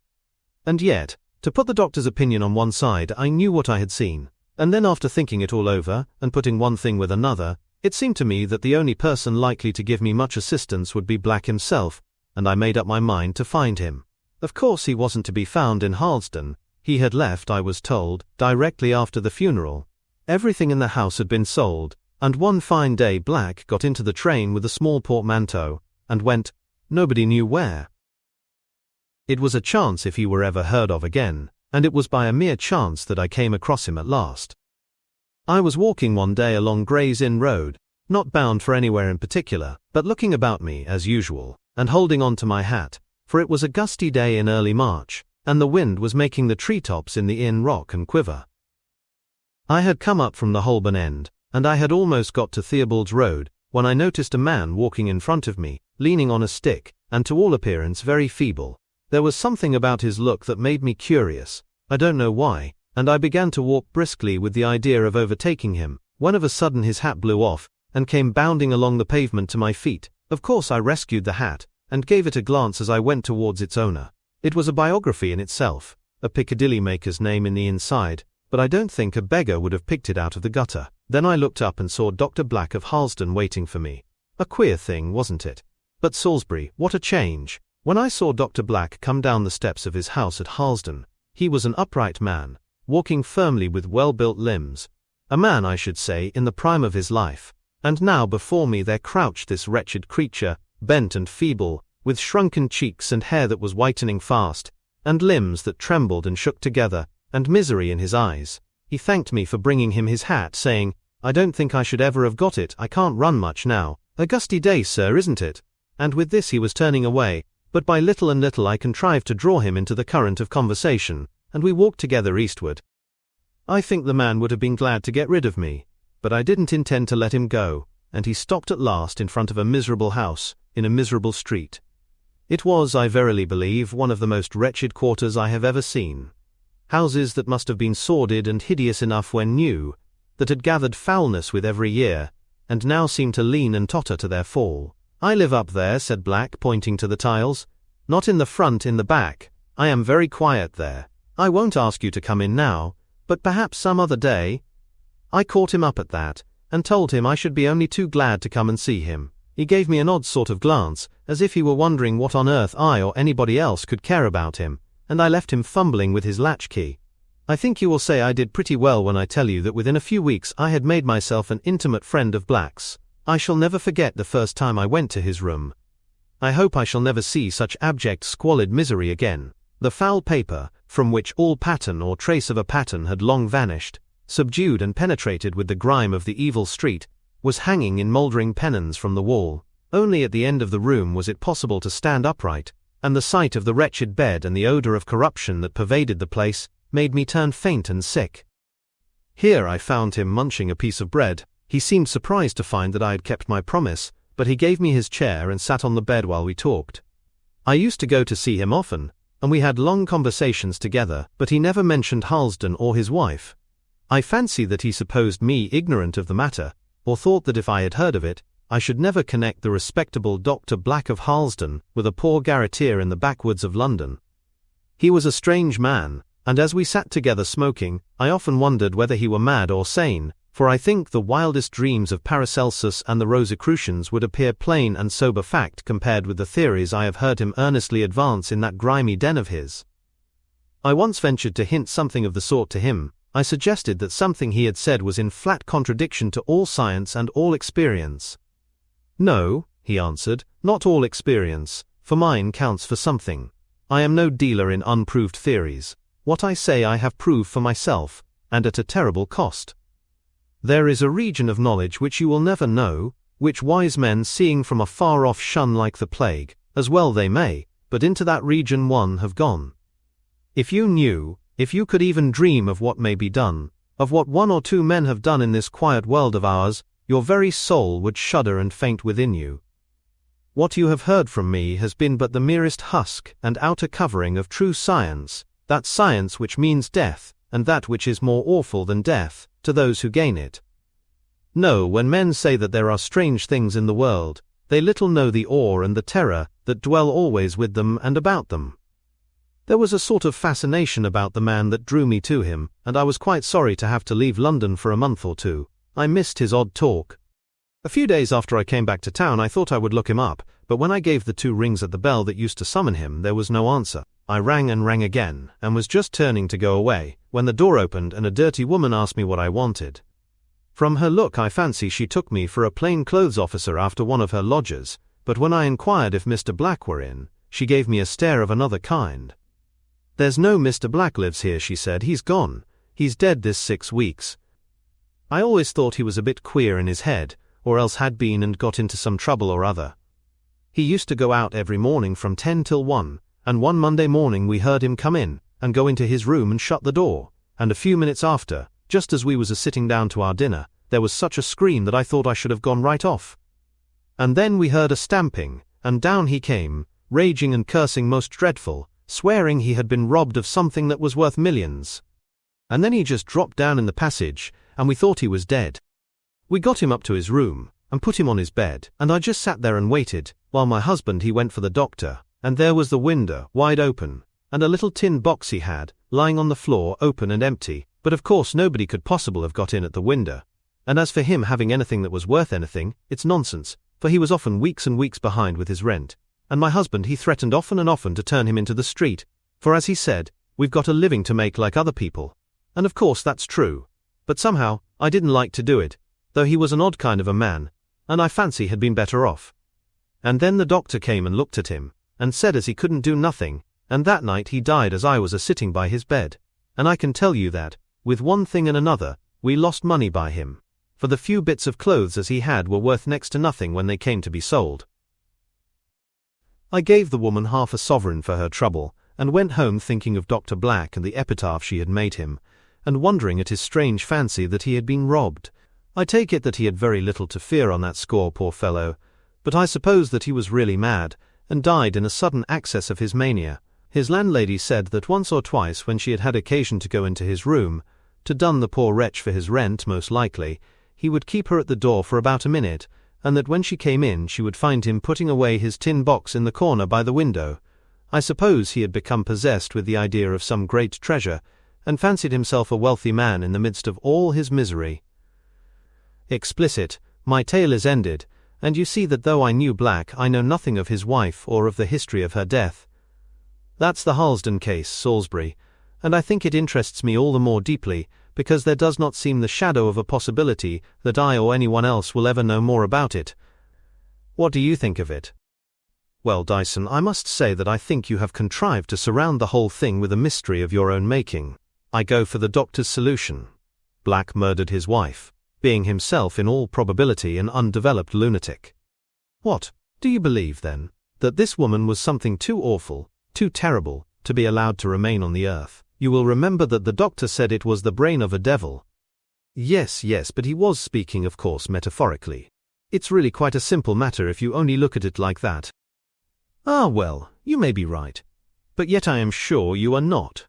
And yet, to put the doctor's opinion on one side, I knew what I had seen, and then after thinking it all over, and putting one thing with another, it seemed to me that the only person likely to give me much assistance would be Black himself, and I made up my mind to find him. Of course he wasn't to be found in Harlesden. He had left, I was told, directly after the funeral. Everything in the house had been sold, and one fine day Black got into the train with a small portmanteau, and went, nobody knew where. It was a chance if he were ever heard of again, and it was by a mere chance that I came across him at last. I was walking one day along Gray's Inn Road, not bound for anywhere in particular, but looking about me as usual, and holding on to my hat, for it was a gusty day in early March, and the wind was making the treetops in the inn rock and quiver. I had come up from the Holborn end, and I had almost got to Theobald's Road, when I noticed a man walking in front of me, leaning on a stick, and to all appearance very feeble. There was something about his look that made me curious, I don't know why, and I began to walk briskly with the idea of overtaking him, when of a sudden his hat blew off, and came bounding along the pavement to my feet. Of course I rescued the hat, and gave it a glance as I went towards its owner. It was a biography in itself, a Piccadilly maker's name in the inside, but I don't think a beggar would have picked it out of the gutter. Then I looked up and saw Dr. Black of Harlesden waiting for me. A queer thing, wasn't it? But Salisbury, what a change! When I saw Dr. Black come down the steps of his house at Harlesden, he was an upright man, walking firmly with well-built limbs, a man, I should say, in the prime of his life, and now before me there crouched this wretched creature, bent and feeble, with shrunken cheeks and hair that was whitening fast, and limbs that trembled and shook together, and misery in his eyes. He thanked me for bringing him his hat, saying, I don't think I should ever have got it, I can't run much now. A gusty day, sir, isn't it? And with this he was turning away, but by little and little I contrived to draw him into the current of conversation, and we walked together eastward. I think the man would have been glad to get rid of me, but I didn't intend to let him go, and he stopped at last in front of a miserable house, in a miserable street. It was, I verily believe, one of the most wretched quarters I have ever seen. Houses that must have been sordid and hideous enough when new, that had gathered foulness with every year, and now seemed to lean and totter to their fall. I live up there, said Black, pointing to the tiles. Not in the front, in the back. I am very quiet there. I won't ask you to come in now, but perhaps some other day. I caught him up at that, and told him I should be only too glad to come and see him. He gave me an odd sort of glance, as if he were wondering what on earth I or anybody else could care about him, and I left him fumbling with his latchkey. I think you will say I did pretty well when I tell you that within a few weeks I had made myself an intimate friend of Black's. I shall never forget the first time I went to his room. I hope I shall never see such abject squalid misery again. The foul paper, from which all pattern or trace of a pattern had long vanished, subdued and penetrated with the grime of the evil street, was hanging in mouldering pennons from the wall. Only at the end of the room was it possible to stand upright, and the sight of the wretched bed and the odor of corruption that pervaded the place made me turn faint and sick. Here I found him munching a piece of bread. He seemed surprised to find that I had kept my promise, but he gave me his chair and sat on the bed while we talked. I used to go to see him often, and we had long conversations together, but he never mentioned Harlesden or his wife. I fancy that he supposed me ignorant of the matter, or thought that if I had heard of it, I should never connect the respectable Dr. Black of Harlesden with a poor garreteer in the backwoods of London. He was a strange man, and as we sat together smoking, I often wondered whether he were mad or sane, for I think the wildest dreams of Paracelsus and the Rosicrucians would appear plain and sober fact compared with the theories I have heard him earnestly advance in that grimy den of his. I once ventured to hint something of the sort to him. I suggested that something he had said was in flat contradiction to all science and all experience. No, he answered, not all experience, for mine counts for something. I am no dealer in unproved theories. What I say I have proved for myself, and at a terrible cost. There is a region of knowledge which you will never know, which wise men seeing from afar off shun like the plague, as well they may, but into that region one have gone. If you knew, if you could even dream of what may be done, of what one or two men have done in this quiet world of ours, your very soul would shudder and faint within you. What you have heard from me has been but the merest husk and outer covering of true science, that science which means death, and that which is more awful than death, to those who gain it. No, when men say that there are strange things in the world, they little know the awe and the terror that dwell always with them and about them. There was a sort of fascination about the man that drew me to him, and I was quite sorry to have to leave London for a month or two. I missed his odd talk. A few days after I came back to town, I thought I would look him up, but when I gave the 2 rings at the bell that used to summon him, there was no answer. I rang and rang again, and was just turning to go away, when the door opened and a dirty woman asked me what I wanted. From her look I fancy she took me for a plain clothes officer after one of her lodgers, but when I inquired if Mr. Black were in, she gave me a stare of another kind. "There's no Mr. Black lives here," she said. "He's gone. He's dead this 6 weeks. I always thought he was a bit queer in his head, or else had been and got into some trouble or other. He used to go out every morning from 10 till 1, and one Monday morning we heard him come in, and go into his room and shut the door, and a few minutes after, just as we was a-sitting down to our dinner, there was such a scream that I thought I should have gone right off. And then we heard a stamping, and down he came, raging and cursing most dreadful, swearing he had been robbed of something that was worth millions. And then he just dropped down in the passage, and we thought he was dead. We got him up to his room, and put him on his bed, and I just sat there and waited, while my husband he went for the doctor, and there was the window, wide open, and a little tin box he had, lying on the floor, open and empty, but of course nobody could possibly have got in at the window. And as for him having anything that was worth anything, it's nonsense, for he was often weeks and weeks behind with his rent, and my husband he threatened often and often to turn him into the street, for as he said, we've got a living to make like other people. And of course that's true. But somehow, I didn't like to do it, though he was an odd kind of a man, and I fancy had been better off. And then the doctor came and looked at him, and said as he couldn't do nothing, and that night he died as I was a-sitting by his bed. And I can tell you that, with one thing and another, we lost money by him, for the few bits of clothes as he had were worth next to nothing when they came to be sold. I gave the woman half a sovereign for her trouble, and went home thinking of Dr. Black and the epitaph she had made him, and wondering at his strange fancy that he had been robbed. I take it that he had very little to fear on that score, poor fellow, but I suppose that he was really mad, and died in a sudden access of his mania. His landlady said that once or twice when she had had occasion to go into his room, to dun the poor wretch for his rent most likely, he would keep her at the door for about a minute, and that when she came in she would find him putting away his tin box in the corner by the window. I suppose he had become possessed with the idea of some great treasure, and fancied himself a wealthy man in the midst of all his misery. Explicit, my tale is ended, and you see that though I knew Black, I know nothing of his wife or of the history of her death. That's the Harlesden case, Salisbury, and I think it interests me all the more deeply, because there does not seem the shadow of a possibility that I or anyone else will ever know more about it. What do you think of it? Well, Dyson, I must say that I think you have contrived to surround the whole thing with a mystery of your own making. I go for the doctor's solution. Black murdered his wife, being himself in all probability an undeveloped lunatic. What, do you believe, then, that this woman was something too awful, too terrible, to be allowed to remain on the earth? You will remember that the doctor said it was the brain of a devil. Yes, but he was speaking, of course, metaphorically. It's really quite a simple matter if you only look at it like that. Ah, well, you may be right. But yet I am sure you are not.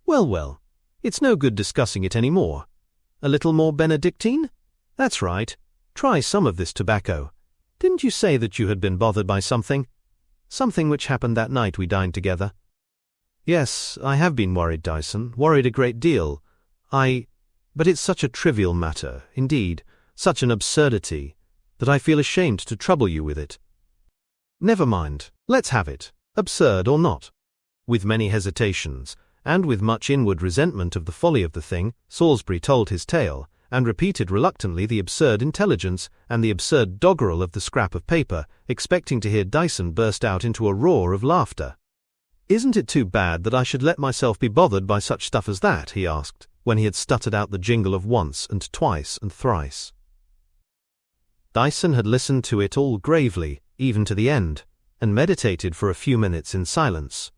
Well, it's no good discussing it any more. A little more Benedictine? That's right. Try some of this tobacco. Didn't you say that you had been bothered by something? Something which happened that night we dined together? Yes, I have been worried, Dyson, worried a great deal. But it's such a trivial matter, indeed, such an absurdity, that I feel ashamed to trouble you with it. Never mind, let's have it, absurd or not. With many hesitations, and with much inward resentment of the folly of the thing, Salisbury told his tale, and repeated reluctantly the absurd intelligence and the absurd doggerel of the scrap of paper, expecting to hear Dyson burst out into a roar of laughter. Isn't it too bad that I should let myself be bothered by such stuff as that? He asked, when he had stuttered out the jingle of once and twice and thrice. Dyson had listened to it all gravely, even to the end, and meditated for a few minutes in silence.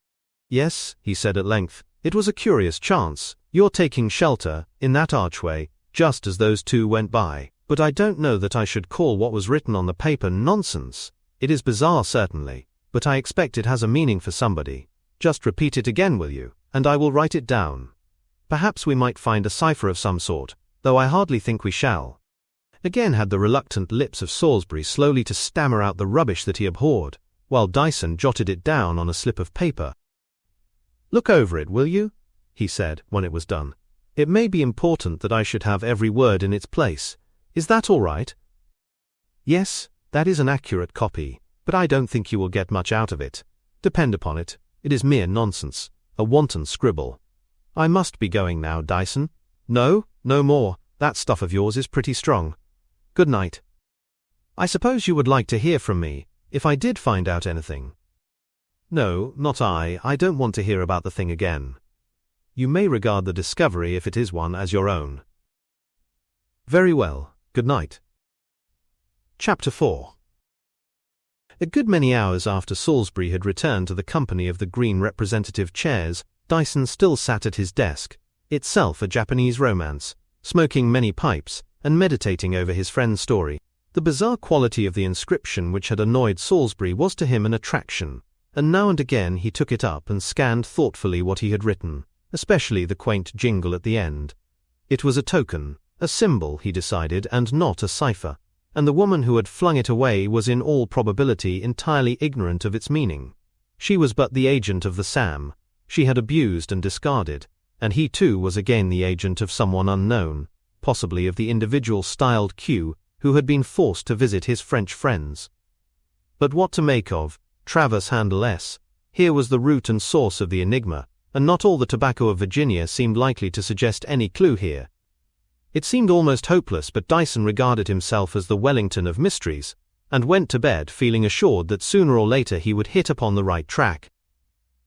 Yes, he said at length, it was a curious chance, your taking shelter, in that archway, just as those two went by, but I don't know that I should call what was written on the paper nonsense. It is bizarre certainly, but I expect it has a meaning for somebody. Just repeat it again, will you, and I will write it down. Perhaps we might find a cipher of some sort, though I hardly think we shall. Again had the reluctant lips of Salisbury slowly to stammer out the rubbish that he abhorred, while Dyson jotted it down on a slip of paper. "Look over it, will you?" he said, when it was done. "It may be important that I should have every word in its place. Is that all right?" "Yes, that is an accurate copy, but I don't think you will get much out of it. Depend upon it, it is mere nonsense, a wanton scribble. I must be going now, Dyson." "No, no more, that stuff of yours is pretty strong. Good night." "I suppose you would like to hear from me, if I did find out anything." "No, not I don't want to hear about the thing again. You may regard the discovery, if it is one, as your own." "Very well, good night." Chapter 4. A good many hours after Salisbury had returned to the company of the green representative chairs, Dyson still sat at his desk, itself a Japanese romance, smoking many pipes, and meditating over his friend's story. The bizarre quality of the inscription which had annoyed Salisbury was to him an attraction, and now and again he took it up and scanned thoughtfully what he had written, especially the quaint jingle at the end. It was a token, a symbol, he decided, and not a cipher, and the woman who had flung it away was in all probability entirely ignorant of its meaning. She was but the agent of the Sam. She had abused and discarded, and he too was again the agent of someone unknown, possibly of the individual styled Q, who had been forced to visit his French friends. But what to make of Travers Handle S? Here was the root and source of the enigma, and not all the tobacco of Virginia seemed likely to suggest any clue here. It seemed almost hopeless, but Dyson regarded himself as the Wellington of mysteries, and went to bed feeling assured that sooner or later he would hit upon the right track.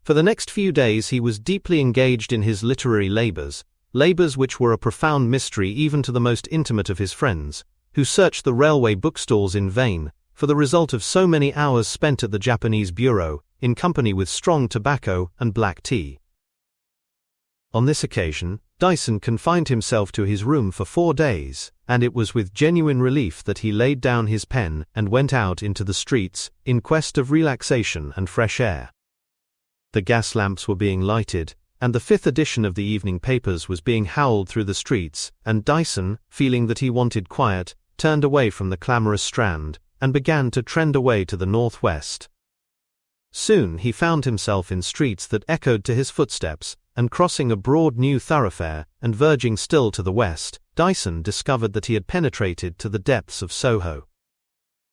For the next few days he was deeply engaged in his literary labors which were a profound mystery even to the most intimate of his friends, who searched the railway bookstores in vain for the result of so many hours spent at the Japanese bureau, in company with strong tobacco and black tea. On this occasion, Dyson confined himself to his room for 4 days, and it was with genuine relief that he laid down his pen and went out into the streets, in quest of relaxation and fresh air. The gas lamps were being lighted, and the 5th edition of the evening papers was being howled through the streets, and Dyson, feeling that he wanted quiet, turned away from the clamorous Strand, and began to trend away to the northwest. Soon he found himself in streets that echoed to his footsteps, and crossing a broad new thoroughfare, and verging still to the west, Dyson discovered that he had penetrated to the depths of Soho.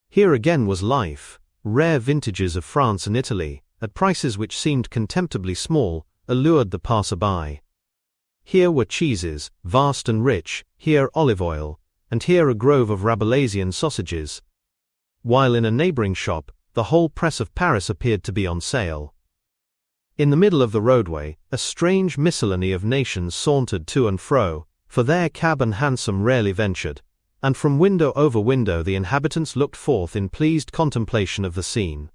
Here again was life, rare vintages of France and Italy, at prices which seemed contemptibly small, allured the passer-by. Here were cheeses, vast and rich, here olive oil, and here a grove of Rabelaisian sausages, while in a neighboring shop, the whole press of Paris appeared to be on sale. In the middle of the roadway, a strange miscellany of nations sauntered to and fro, for there cab and hansom rarely ventured, and from window over window the inhabitants looked forth in pleased contemplation of the scene.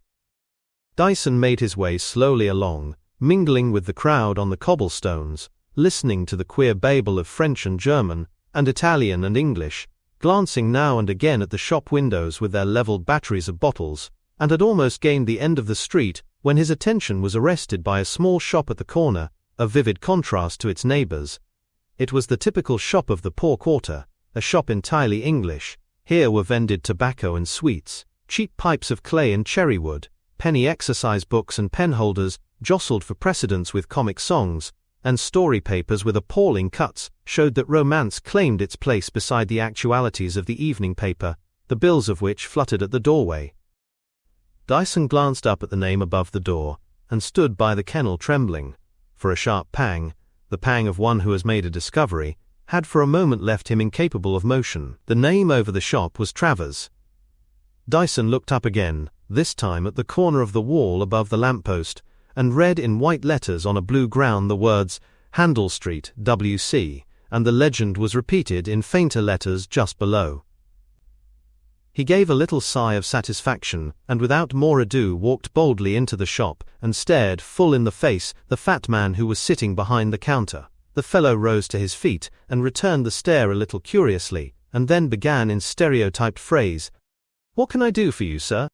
Dyson made his way slowly along, mingling with the crowd on the cobblestones, listening to the queer babel of French and German, and Italian and English, glancing now and again at the shop windows with their levelled batteries of bottles, and had almost gained the end of the street when his attention was arrested by a small shop at the corner, a vivid contrast to its neighbours. It was the typical shop of the poor quarter, a shop entirely English. Here were vended tobacco and sweets, cheap pipes of clay and cherry wood, penny exercise books and penholders jostled for precedence with comic songs, and story papers with appalling cuts showed that romance claimed its place beside the actualities of the evening paper, the bills of which fluttered at the doorway. Dyson glanced up at the name above the door, and stood by the kennel trembling, for a sharp pang, the pang of one who has made a discovery, had for a moment left him incapable of motion. The name over the shop was Travers. Dyson looked up again, this time at the corner of the wall above the lamppost, and read in white letters on a blue ground the words, Handel Street, W.C., and the legend was repeated in fainter letters just below. He gave a little sigh of satisfaction, and without more ado walked boldly into the shop, and stared full in the face the fat man who was sitting behind the counter. The fellow rose to his feet, and returned the stare a little curiously, and then began in stereotyped phrase, "What can I do for you, sir?"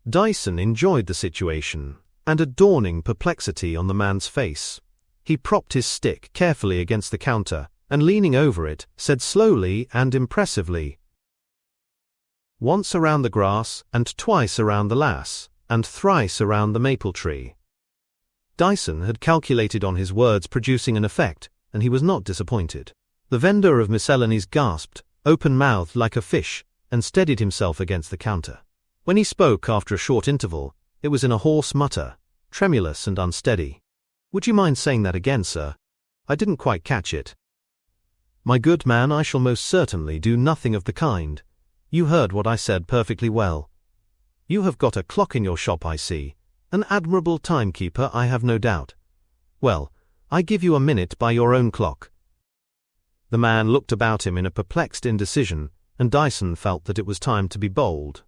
Dyson enjoyed the situation, and a dawning perplexity on the man's face. He propped his stick carefully against the counter, and leaning over it, said slowly and impressively, "Once around the grass, and twice around the lass, and thrice around the maple tree." Dyson had calculated on his words producing an effect, and he was not disappointed. The vendor of miscellanies gasped, open-mouthed like a fish, and steadied himself against the counter. When he spoke after a short interval, it was in a hoarse mutter, tremulous and unsteady. "Would you mind saying that again, sir? I didn't quite catch it." "My good man, I shall most certainly do nothing of the kind. You heard what I said perfectly well. You have got a clock in your shop, I see. An admirable timekeeper, I have no doubt. Well, I give you a minute by your own clock." The man looked about him in a perplexed indecision, and Dyson felt that it was time to be bold.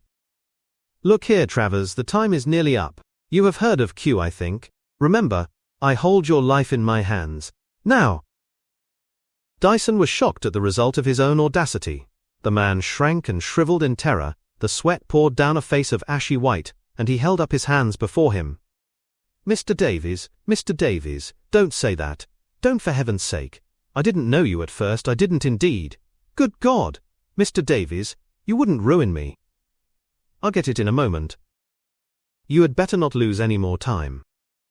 "Look here, Travers, the time is nearly up. You have heard of Q, I think. Remember, I hold your life in my hands. Now!" Dyson was shocked at the result of his own audacity. The man shrank and shriveled in terror, the sweat poured down a face of ashy white, and he held up his hands before him. Mr. Davies, don't say that. Don't, for heaven's sake. I didn't know you at first, I didn't indeed. Good God! Mr. Davies, you wouldn't ruin me." "I'll get it in a moment." "You had better not lose any more time."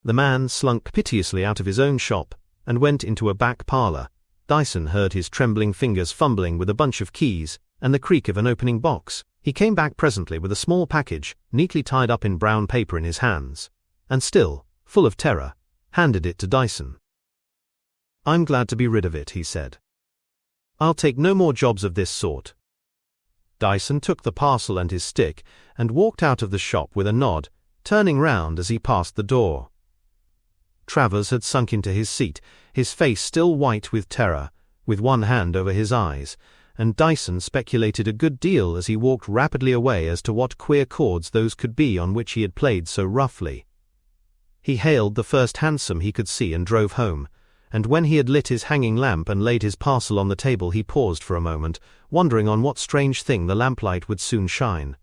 The man slunk piteously out of his own shop, and went into a back parlour. Dyson heard his trembling fingers fumbling with a bunch of keys, and the creak of an opening box. He came back presently with a small package, neatly tied up in brown paper in his hands, and still, full of terror, handed it to Dyson. "I'm glad to be rid of it," he said. "I'll take no more jobs of this sort." Dyson took the parcel and his stick, and walked out of the shop with a nod, turning round as he passed the door. Travers had sunk into his seat, his face still white with terror, with one hand over his eyes, and Dyson speculated a good deal as he walked rapidly away as to what queer chords those could be on which he had played so roughly. He hailed the first hansom he could see and drove home, and when he had lit his hanging lamp and laid his parcel on the table he paused for a moment, wondering on what strange thing the lamplight would soon shine.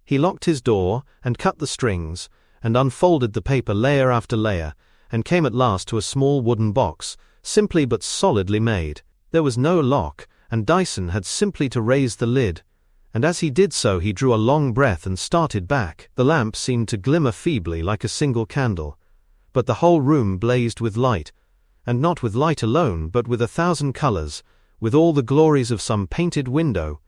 He locked his door, and cut the strings, and unfolded the paper layer after layer, and came at last to a small wooden box, simply but solidly made. There was no lock, and Dyson had simply to raise the lid, and as he did so he drew a long breath and started back. The lamp seemed to glimmer feebly like a single candle, but the whole room blazed with light, and not with light alone, but with 1,000 colours, with all the glories of some painted window,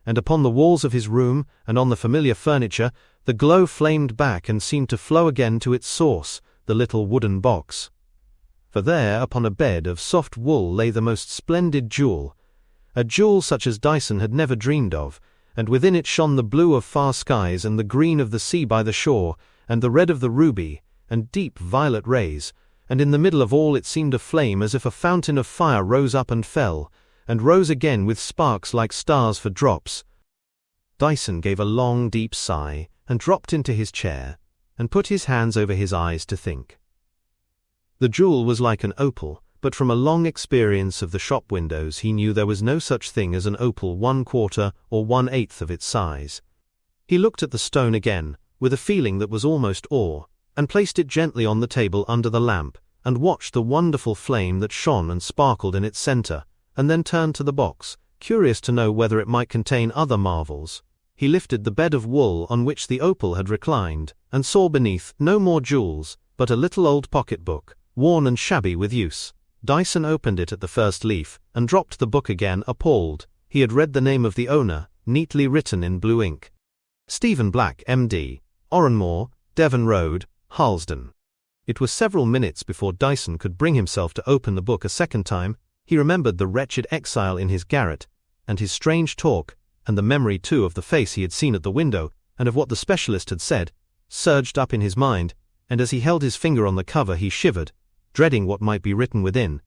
and upon the walls of his room, and on the familiar furniture, the glow flamed back and seemed to flow again to its source, the little wooden box. For there, upon a bed of soft wool, lay the most splendid jewel, a jewel such as Dyson had never dreamed of, and within it shone the blue of far skies, and the green of the sea by the shore, and the red of the ruby, and deep violet rays, and in the middle of all it seemed aflame as if a fountain of fire rose up and fell, and rose again with sparks like stars for drops. Dyson gave a long deep sigh, and dropped into his chair, and put his hands over his eyes to think. The jewel was like an opal, but from a long experience of the shop windows he knew there was no such thing as an opal 1/4 or 1/8 of its size. He looked at the stone again, with a feeling that was almost awe, and placed it gently on the table under the lamp, and watched the wonderful flame that shone and sparkled in its centre, and then turned to the box, curious to know whether it might contain other marvels. He lifted the bed of wool on which the opal had reclined, and saw beneath no more jewels, but a little old pocket-book, worn and shabby with use. Dyson opened it at the first leaf, and dropped the book again, appalled. He had read the name of the owner, neatly written in blue ink. Stephen Black, M.D., Oranmore, Devon Road, Harlesden. It was several minutes before Dyson could bring himself to open the book a second time. He remembered the wretched exile in his garret, and his strange talk, and the memory too of the face he had seen at the window, and of what the specialist had said, surged up in his mind, and as he held his finger on the cover he shivered, dreading what might be written within.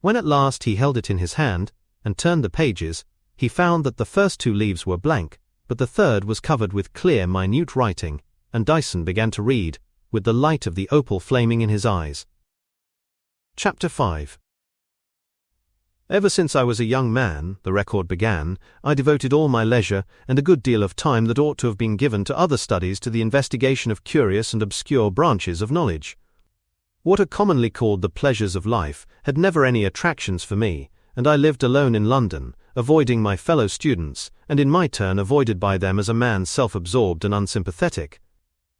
When at last he held it in his hand, and turned the pages, he found that the first 2 leaves were blank, but the third was covered with clear, minute writing, and Dyson began to read, with the light of the opal flaming in his eyes. Chapter 5. Ever since I was a young man, the record began, I devoted all my leisure, and a good deal of time that ought to have been given to other studies, to the investigation of curious and obscure branches of knowledge. What are commonly called the pleasures of life had never any attractions for me, and I lived alone in London, avoiding my fellow students, and in my turn avoided by them as a man self-absorbed and unsympathetic.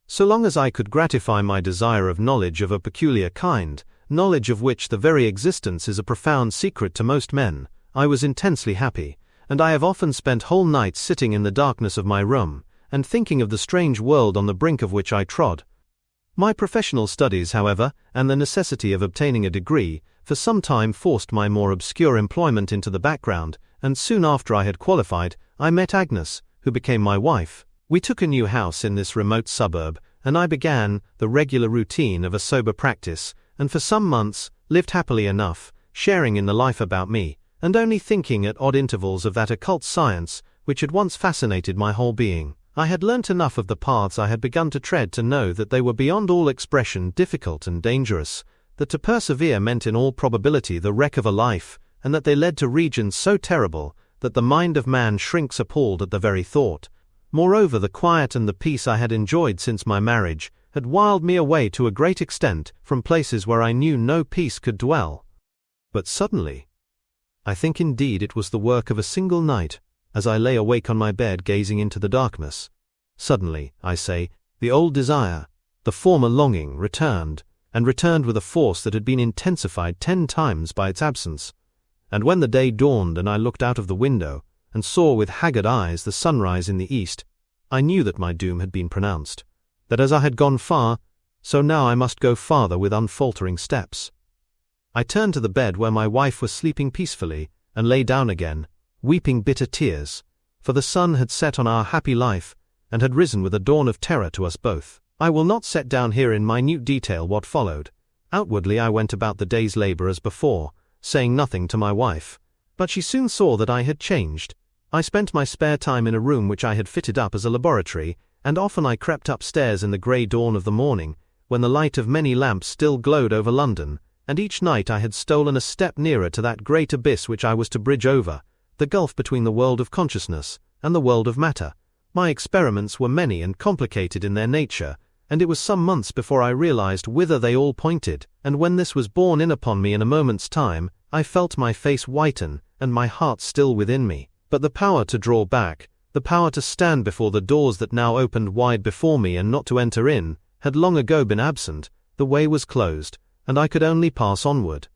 So long as I could gratify my desire of knowledge of a peculiar kind, knowledge of which the very existence is a profound secret to most men, I was intensely happy, and I have often spent whole nights sitting in the darkness of my room, and thinking of the strange world on the brink of which I trod. My professional studies, however, and the necessity of obtaining a degree, for some time forced my more obscure employment into the background, and soon after I had qualified, I met Agnes, who became my wife. We took a new house in this remote suburb, and I began the regular routine of a sober practice, and for some months lived happily enough, sharing in the life about me, and only thinking at odd intervals of that occult science which had once fascinated my whole being. I had learnt enough of the paths I had begun to tread to know that they were beyond all expression difficult and dangerous, that to persevere meant in all probability the wreck of a life, and that they led to regions so terrible that the mind of man shrinks appalled at the very thought. Moreover, the quiet and the peace I had enjoyed since my marriage had wiled me away to a great extent from places where I knew no peace could dwell. But suddenly, I think indeed it was the work of a single night, as I lay awake on my bed gazing into the darkness, suddenly, I say, the old desire, the former longing returned, and returned with a force that had been intensified 10 times by its absence. And when the day dawned and I looked out of the window, and saw with haggard eyes the sunrise in the east, I knew that my doom had been pronounced, that as I had gone far, so now I must go farther with unfaltering steps. I turned to the bed where my wife was sleeping peacefully, and lay down again, weeping bitter tears, for the sun had set on our happy life, and had risen with a dawn of terror to us both. I will not set down here in minute detail what followed. Outwardly I went about the day's labor as before, saying nothing to my wife, but she soon saw that I had changed. I spent my spare time in a room which I had fitted up as a laboratory, and often I crept upstairs in the grey dawn of the morning, when the light of many lamps still glowed over London, and each night I had stolen a step nearer to that great abyss which I was to bridge over, the gulf between the world of consciousness and the world of matter. My experiments were many and complicated in their nature, and it was some months before I realized whither they all pointed, and when this was borne in upon me in a moment's time, I felt my face whiten and my heart still within me. But the power to draw back, the power to stand before the doors that now opened wide before me and not to enter in, had long ago been absent. The way was closed, and I could only pass onward.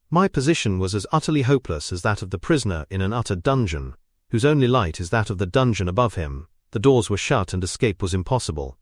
My position was as utterly hopeless as that of the prisoner in an utter dungeon, whose only light is that of the dungeon above him. The doors were shut and escape was impossible.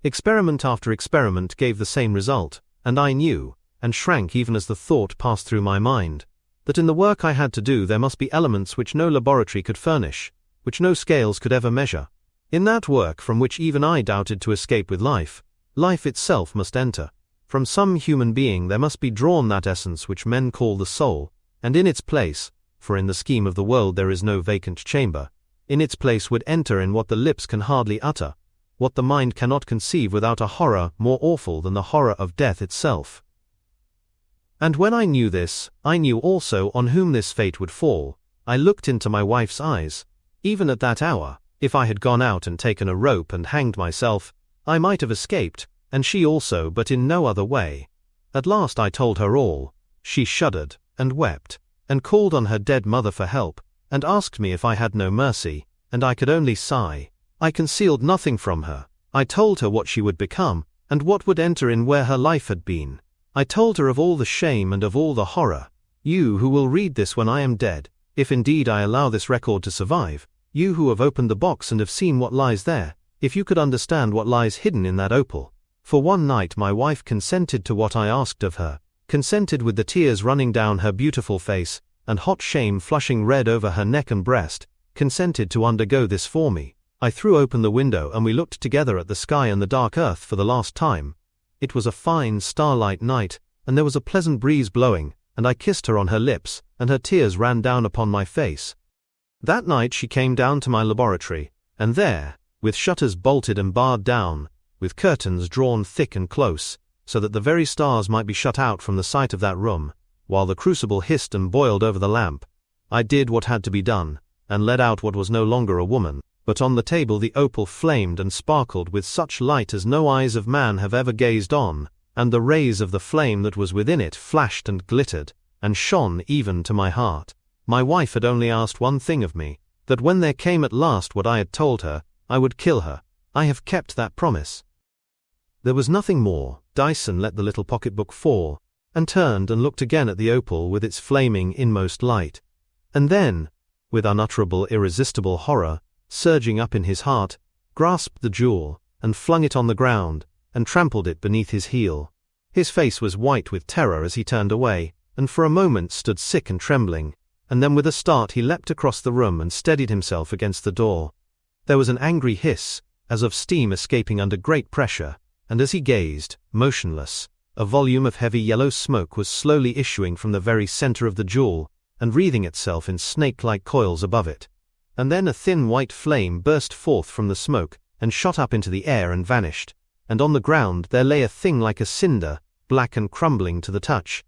Experiment after experiment gave the same result, and I knew, and shrank even as the thought passed through my mind, that in the work I had to do there must be elements which no laboratory could furnish, which no scales could ever measure. In that work from which even I doubted to escape with life, life itself must enter. From some human being there must be drawn that essence which men call the soul, and in its place, for in the scheme of the world there is no vacant chamber, in its place would enter in what the lips can hardly utter, what the mind cannot conceive without a horror more awful than the horror of death itself. And when I knew this, I knew also on whom this fate would fall. I looked into my wife's eyes. Even at that hour, if I had gone out and taken a rope and hanged myself, I might have escaped, and she also, but in no other way. At last I told her all. She shuddered, and wept, and called on her dead mother for help, and asked me if I had no mercy, and I could only sigh. I concealed nothing from her. I told her what she would become, and what would enter in where her life had been. I told her of all the shame and of all the horror. You who will read this when I am dead, if indeed I allow this record to survive, you who have opened the box and have seen what lies there, if you could understand what lies hidden in that opal. For one night my wife consented to what I asked of her, consented with the tears running down her beautiful face, and hot shame flushing red over her neck and breast, consented to undergo this for me. I threw open the window and we looked together at the sky and the dark earth for the last time. It was a fine starlight night, and there was a pleasant breeze blowing, and I kissed her on her lips, and her tears ran down upon my face. That night she came down to my laboratory, and there, with shutters bolted and barred down, with curtains drawn thick and close, so that the very stars might be shut out from the sight of that room, while the crucible hissed and boiled over the lamp, I did what had to be done, and led out what was no longer a woman. But on the table the opal flamed and sparkled with such light as no eyes of man have ever gazed on, and the rays of the flame that was within it flashed and glittered, and shone even to my heart. My wife had only asked one thing of me, that when there came at last what I had told her, I would kill her. I have kept that promise. There was nothing more. Dyson let the little pocketbook fall, and turned and looked again at the opal with its flaming inmost light. And then, with unutterable irresistible horror, surging up in his heart, grasped the jewel, and flung it on the ground, and trampled it beneath his heel. His face was white with terror as he turned away, and for a moment stood sick and trembling, and then with a start he leapt across the room and steadied himself against the door. There was an angry hiss, as of steam escaping under great pressure, and as he gazed, motionless, a volume of heavy yellow smoke was slowly issuing from the very center of the jewel, and wreathing itself in snake-like coils above it. And then a thin white flame burst forth from the smoke, and shot up into the air and vanished, and on the ground there lay a thing like a cinder, black and crumbling to the touch,